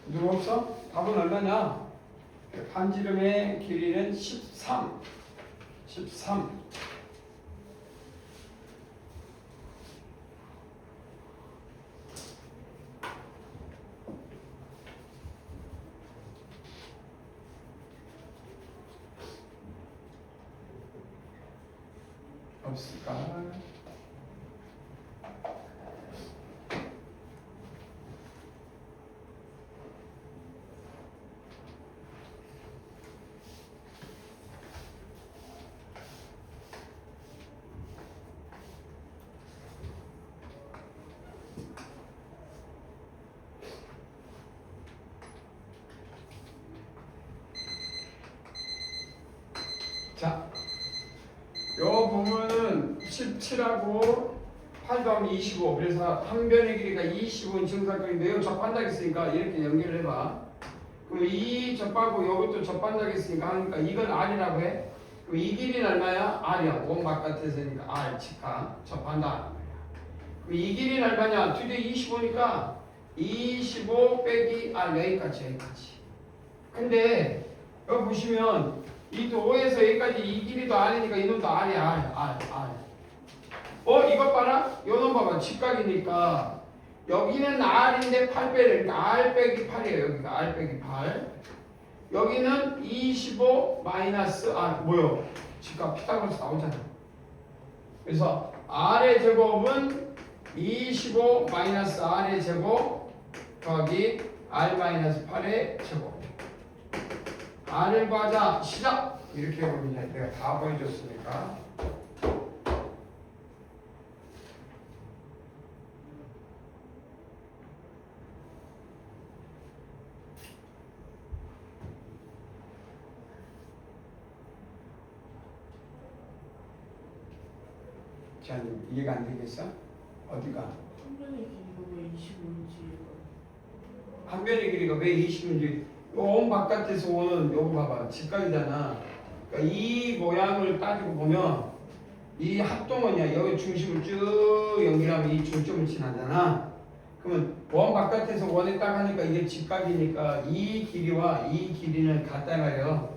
누구 없어? 답은 얼마냐? 반지름의 길이는 13. 13. 없을까? 자, 요 부분은 17하고 8 더하기 25. 그래서 한 변의 길이가 25인 정사각인데 요 접한다고 했으니까 이렇게 연결을 해봐. 그럼 이 접하고 요것도 접한다고 했으니까 하니까 이건 R이라고 해. 그럼 이 길이는 얼마야? R이야. 원 바깥에서니까 R 치카 접한다. 그럼 이 길이는 얼마냐? 2대 25니까 25 빼기 R 여기까지. 근데 여기 보시면 이 도에서 여기까지 이 길이도 R이니까 이놈도 R이야. R. 이것 봐라. 요놈 봐봐. 직각이니까 여기는 R인데 8 빼니까 R 빼기 8이에요. 여기가 R 빼기 8. 여기는 25 마이너스 R. 뭐요? 직각 피타고라스 나오잖아. 그래서 R의 제곱은 25 마이너스 R의 제곱 더하기 R 마이너스 8의 제곱. R을 구하자. 시작! 이렇게 해보면 내가 다 보여줬으니까. 자, 이해가 안 되겠어? 어디가? 한 변의 길이가 왜 25인지. 한 변의 길이가 왜 20인지 원 바깥에서 오는 요거 봐봐. 직각이잖아. 그러니까 이 모양을 따지고 보면 이 합동은요. 여기 중심을 쭉 연결하면 이 중점을 지나잖아. 그러면 원 바깥에서 원에 딱 하니까 이게 직각이니까 이 길이와 이 길이는 같다 말이에요.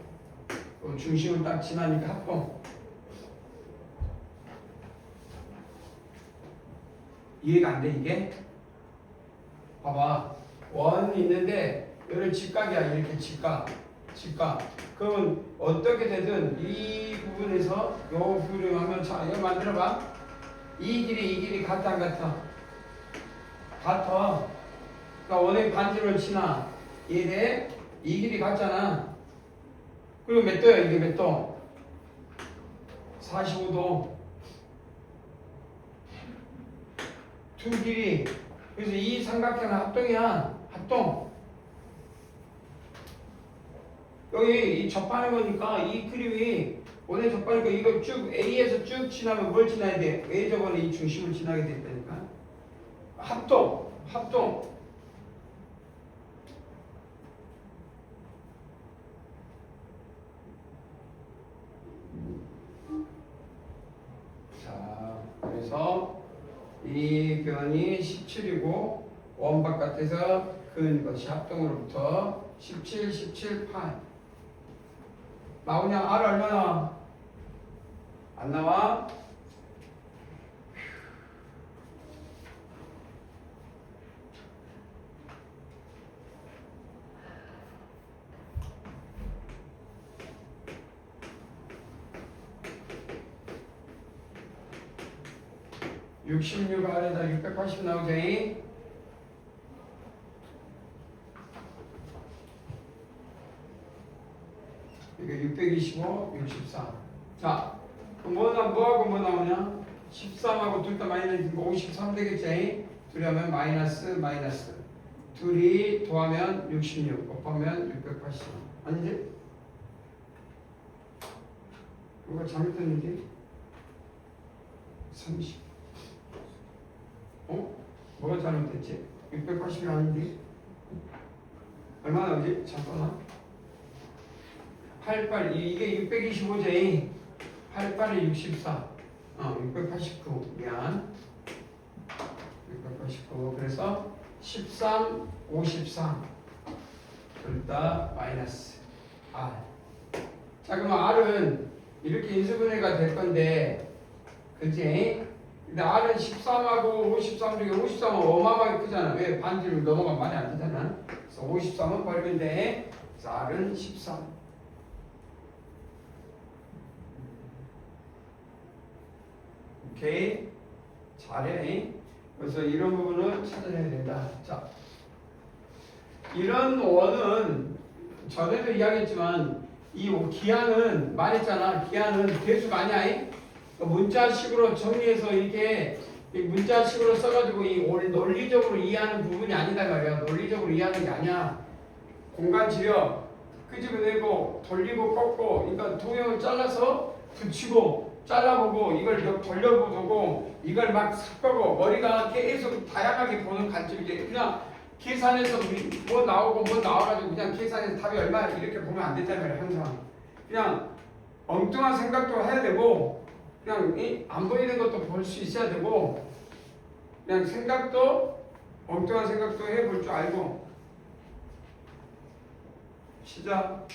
중심을 딱 지나니까 합동. 이해가 안 돼 이게? 봐봐. 원 있는데 여기 직각이야. 이렇게 직각. 그러면 어떻게 되든 이 부분에서 요 부분을 하면 자 이거 만들어봐. 이 길이 같아 안 같아? 같아. 그러니까 원의 반지름을 지나. 이해돼? 이 길이 같잖아. 그리고 몇 도야 이게 몇 도? 45도. 두 길이. 그래서 이 삼각형은 합동이야. 합동. 여기 이 접하는 거니까 이 그림이 원에 접하니까 이거 쭉 A에서 쭉 지나면 뭘 지나야 돼? A 저번에 이 중심을 지나게 된다니까. 합동. 자, 그래서 이 변이 17이고 원 바깥에서 근 것이 합동으로부터 17, 8 나오냐? R 얼마나? 안 나와? (66) 아래다 (680) 나오지? 이거 625, 64. 자, 그럼 뭐하고 뭐 나오냐? 13하고 둘 다 마이너스 53 되겠지? 둘이 하면 마이너스. 둘이 더하면 66, 곱하면 680. 아니지? 이거 잘못했는데? 30. 뭐가 잘못됐지? 680이 아닌데? 얼마 나오지? 잠깐만. 88, 이게 625제. 88에 64. 689. 미안. 689. 그래서 13, 53. 둘 다 마이너스 R. 자, 그럼 R은 이렇게 인수분해가 될 건데, 그치? 근데 R은 13하고 53 중에 53은 어마어마하게 크잖아. 왜? 반지를 넘어가면 많이 안 되잖아. 그래서 53은 버리면 돼. 그래서 R은 13. 오케이? 잘해. 그래서 이런 부분을 찾아내야 된다. 자, 이런 원은 전에도 이야기했지만 이 기하는 말했잖아. 기하는 대수가 아니야. 문자식으로 정리해서 이렇게 문자식으로 써가지고 이 논리적으로 이해하는 부분이 아니다 말이야. 논리적으로 이해하는 게 아니야. 공간 지역 끄집어내고 돌리고 꺾고, 그러니까 도형을 잘라서 붙이고 잘라보고 이걸 돌려보고 이걸 막 섞고 머리가 계속 다양하게 보는 관점이지. 그냥 계산해서 뭐 나오고 뭐 나와가지고 그냥 계산해서 답이 얼마 이렇게 보면 안 되잖아요. 항상 그냥 엉뚱한 생각도 해야 되고, 그냥 안 보이는 것도 볼 수 있어야 되고, 그냥 생각도 엉뚱한 생각도 해볼 줄 알고. 시작.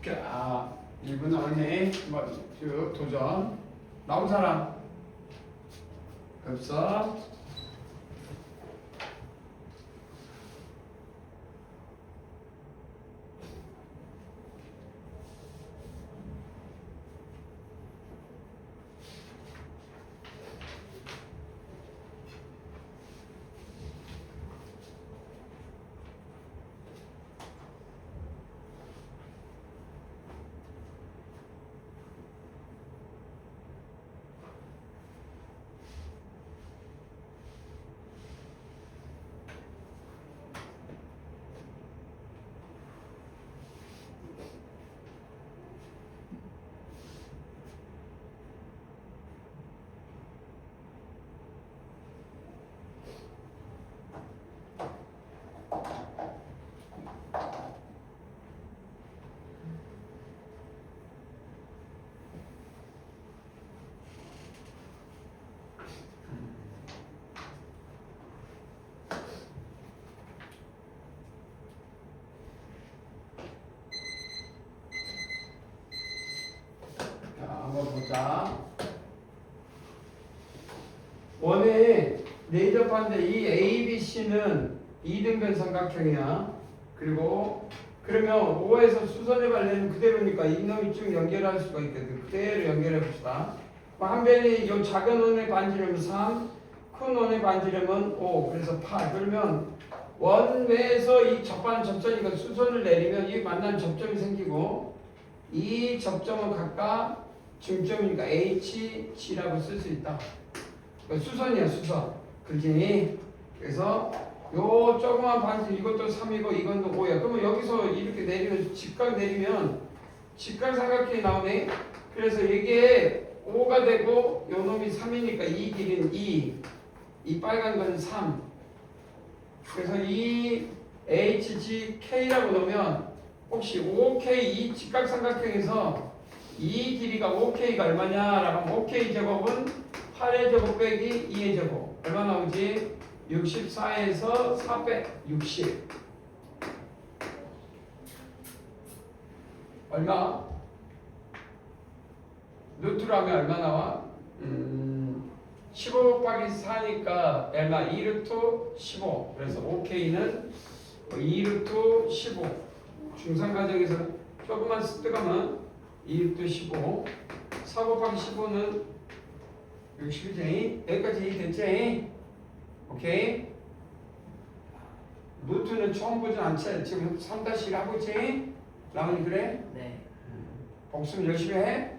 자, 1분 남았네. 한번 쭉 도전. 나온 사람 없어? 한번 보자. 원의 내접한데 이 ABC는 이등변 삼각형이야. 그리고 그러면 O에서 수선의 발레는 그대로니까 이놈이 쭉 연결할 수가 있거든. 그대로 연결해 봅시다. 한 변이 요 작은 원의 반지름은 3, 큰 원의 반지름은 5. 그래서 8. 그러면 원외에서 이 접선이니까 수선을 내리면 이 만나는 접점이 생기고 이 접점은 각각 중점이니까 H, G라고 쓸 수 있다. 수선이야, 수선. 그렇지? 그래서 요 조그만 반지 이것도 3이고 이건 5야. 그러면 여기서 이렇게 내리면 직각 내리면 직각 삼각형이 나오네. 그래서 이게 5가 되고 요 놈이 3이니까 이 길이는 2. 이 빨간 건 3. 그래서 이 HGK라고 넣으면 혹시 OK 이 직각 삼각형에서 이 길이가 OK가 얼마냐라고 하면 OK 제곱은 8의 제곱 빼기 2의 제곱 얼마 나오지? 64에서 460 얼마? 루트로 하면 얼마 나와? 15 곱하기 4니까 얼마? 2루트 15 그래서 OK는 2루트 15 중상가정에서 조금만 습득하면 2루트 15 4 곱하기 15는 60이지? 여기까지 이해됐지? 오케이? 루트는 처음 보진 않지? 지금 3-1 하고 있지? 라온이 그래? 네. 복습 열심히 해?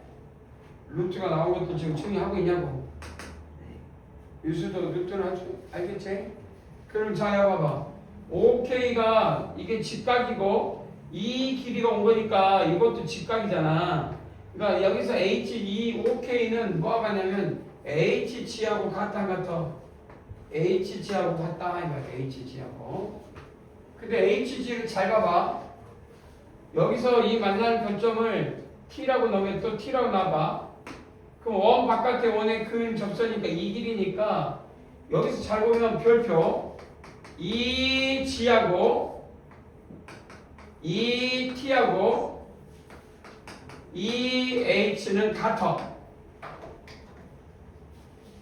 루트가 나온 것도 지금 정리하고 있냐고? 유수도 루트는 알겠지? 그럼 자, 봐봐. OK가 이게 직각이고 이 길이가 온 거니까 이것도 직각이잖아. 그러니까 여기서 H, 이 OK는 뭐가 같냐면 HG하고 같아 안 같아? HG하고 같다 이 말이야. HG하고. 근데 HG를 잘 봐봐. 여기서 이 만나는 교점을 T라고 넣으면 또 T라고 놔봐. 그럼 원 바깥에 원의 큰 접선이니까 이 길이니까 여기서 잘 보면 별표 이 G하고 이 T하고 이 H는 같아.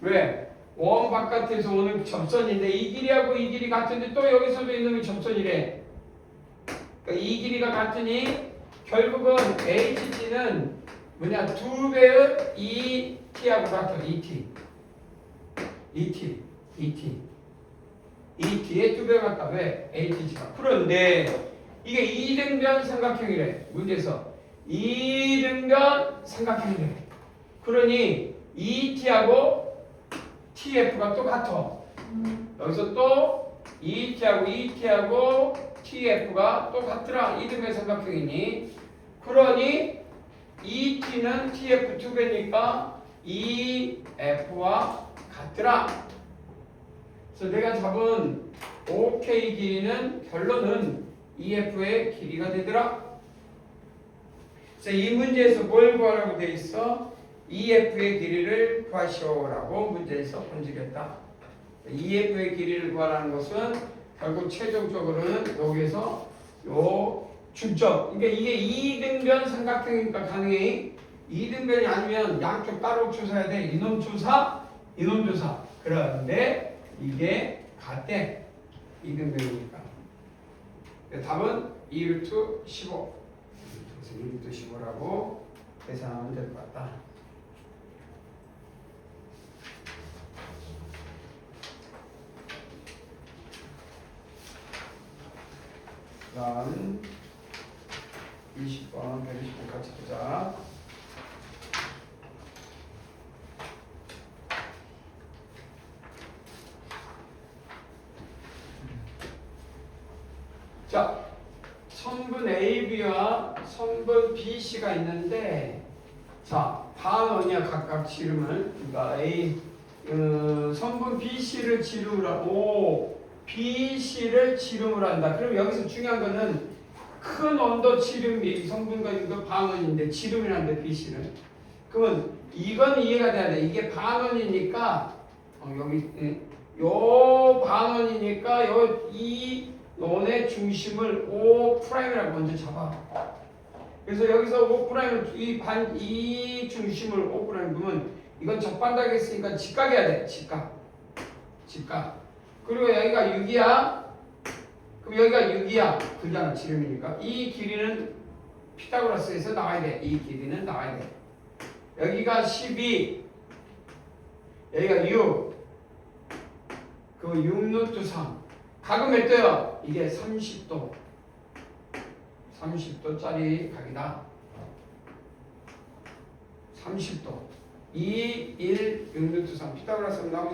왜? 원 바깥에서 오는 접선인데 이 길이하고 이 길이 같은데 또 여기서도 있는 접선이래. 그러니까 이 길이가 같으니 결국은 HG는 뭐냐? 2배의 ET하고 같아. ET. ET의 2배 같다. 왜? HG가. 그런데 이게 이등변 삼각형이래. 문제에서 이등변 삼각형이래. 그러니 ET하고 TF가 또 같아. 여기서 또 ET하고 TF가 또 같더라. 이등변 삼각형이니. 그러니 ET는 TF 2배니까 EF와 같더라. 그래서 내가 잡은 OK 길이는 결론은 EF의 길이가 되더라. 그래서 이 문제에서 뭘 구하라고 돼 있어? EF의 길이를 구하시오라고 문제에서 번지겠다. EF의 길이를 구하라는 것은 결국 최종적으로는 여기서 요 중점. 그러니까 이게 이등변 삼각형이니까 가능해. 이등변이 아니면 양쪽 따로 조사해야 돼. 이놈 조사, 이놈 조사. 그런데 이게 같대. 이등변이니까. 답은 2루트 15. 그래서 2루트 15라고 계산하면 될 것 같다. 다음 20번, 120번 같이 보자. 자, 선분 AB와 선분 BC가 있는데, 자, 반원이야 각각 지름을. 그러니까 선분 BC를 지름으로 BC를 지름으로 한다. 그럼 여기서 중요한 거는 큰 원도 지름이 성분과 유도 반원인데 지름이란데 BC는. 그러면 이건 이해가 돼야 돼. 이게 반원이니까 여기 요 반원이니까 이 원의 중심을 O'이라고 먼저 잡아. 그래서 여기서 O' 이 중심을 O' 보면 이건 적반다게 했으니까 직각해야 돼. 직각. 그리고 여기가 6이야. 그럼 여기가 6이야. 그냥 지름이니까. 이 길이는 피타고라스에서 나와야 돼. 이 길이는 나와야 돼. 여기가 12. 여기가 6. 그 6루트 3. 각은 몇 도요? 이게 30도. 30도짜리 각이다. 30도. 2, 1, 6루트 3. 피타고라스 나오죠?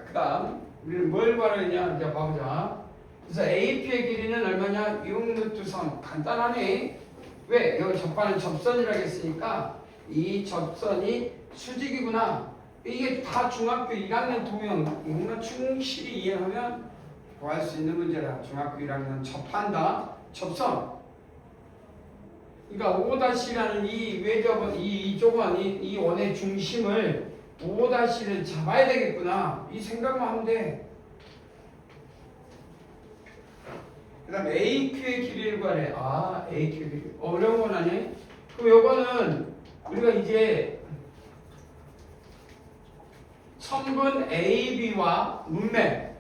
그 다음 우리는 뭘 구하려냐 이제 봐보자. 그래서 AP의 길이는 얼마냐? 6루트 3. 간단하네. 왜? 여기 접반은 접선이라고 했으니까 이 접선이 수직이구나. 이게 다 중학교 1학년 도형 이것만 충실히 이해하면 구할 수 있는 문제라. 중학교 1학년 접한다. 접선. 그러니까 5-라는 이 외접은 이 조건 이 원의 중심을 5-를 잡아야 되겠구나. 이 생각만 하면 돼. 그 다음 AQ의 길이를 구하래. 아, AQ의 길이. 어려운 건 아니에요? 그럼 요거는 우리가 이제 선분 AB와 문맥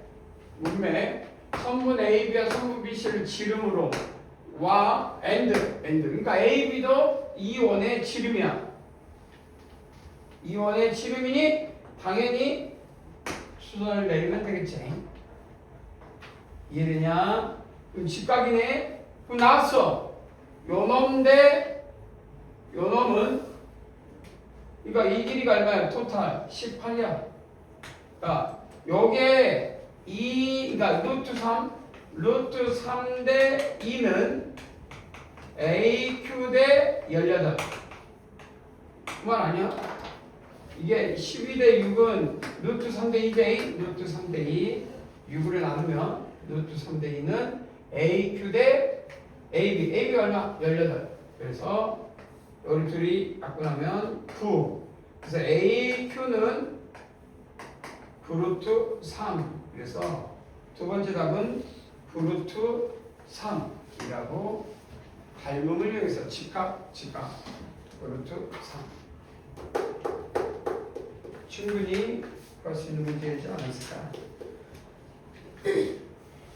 선분 AB와 선분 BC를 지름으로 와 엔드. 그러니까 AB도 이 원의 지름이야. 이 원의 지름이니 당연히 수선을 내리면 되겠지. 이해되냐? 그럼 직각이네. 그럼 나왔어. 요놈 대 요놈은 그러니까 이 길이가 얼마야? 토탈 18이야. 그러니까 요게 그러니까 루트 3 대 2는 AQ 대 18. 그 말 아니야? 이게 12 대 6은 루트 3 대 2대 루트 3 대 2 6을 나누면 루트 3 대 2는 AQ 대 AB가 얼마? 18. 그래서 여기 둘이 갖고 나면 9. 그래서 AQ는 9루트 3. 그래서 두 번째 답은 9루트 3이라고 닮음을 이용해서 직각 9루트 3. 충분히 구할 수 있는 문제이지 않았을까.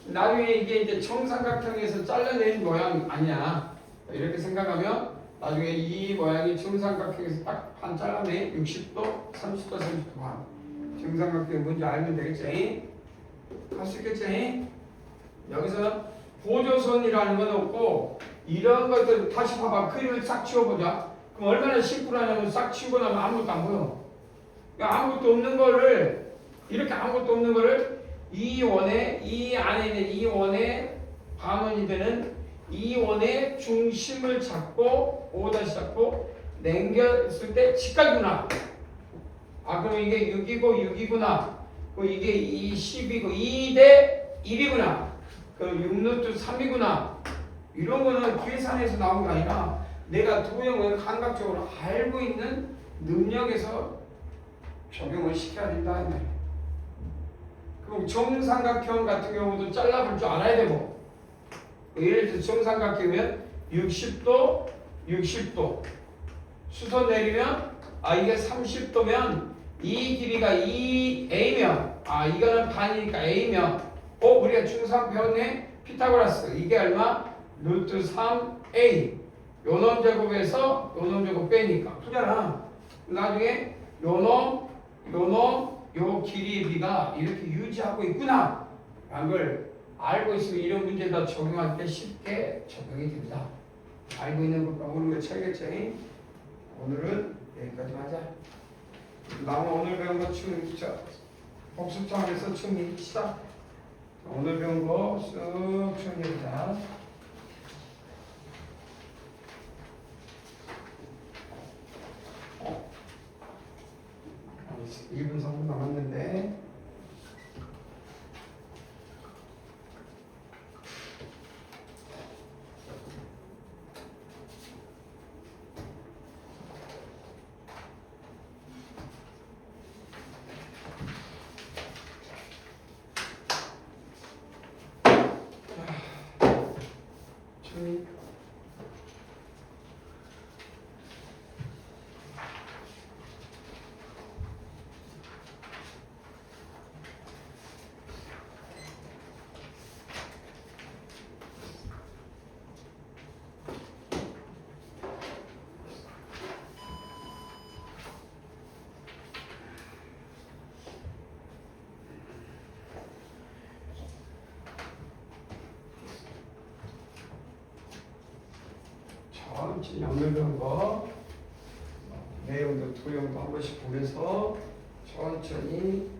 나중에 이게 이제 정삼각형에서 잘라낸 모양 아니야. 이렇게 생각하면 나중에 이 모양이 정삼각형에서 딱 반 잘라내 60도, 30도, 30도 반. 정삼각형 뭔지 알면 되겠지? 할 수 있겠지? 여기서 보조선이라는 건 없고 이런 것들 다시 봐봐. 그림을 싹 치워보자. 그럼 얼마나 심플하냐면 싹 치우고 나면 아무것도 안 보여. 그러니까 아무것도 없는 거를 이렇게 아무것도 없는 거를 이 원의 이 안에 있는 이 원의 반원이 되는 이 원의 중심을 잡고 5 잡고 넘겼을 때 직각이구나. 아 그럼 이게 6이구나. 그 이게 이 10이고 2 대 1이구나. 그 6루트 3이구나. 이런 거는 계산해서 나온 게 아니라 내가 도형을 감각적으로 알고 있는 능력에서 적용을 시켜야 된다. 그럼 정삼각형 같은 경우도 잘라볼 줄 알아야 되고 예를 들어 정삼각형이면 60도 60도 수선 내리면 이게 30도면 이 길이가 2a면 이거는 반이니까 a면 우리가 중3 배웠네 피타고라스 이게 얼마? 루트 3a 요놈 제곱에서 요놈 제곱 빼니까 그잖아. 나중에 요놈 요 길이의 비가 이렇게 유지하고 있구나 라는 걸 알고 있으면 이런 문제다 적용할 때 쉽게 적용이 됩니다. 알고 있는 것과 오는 거 쳐야겠죠? 오늘은 여기까지 하자. 나는 오늘 배운 거 복습 차원에서 정리합시다. 오늘 배운 거 쓱 정리합니다. 1분 3분 남았는데 정리. 천천히 오늘 배운 거 내용도 도형도 한 번씩 보면서 천천히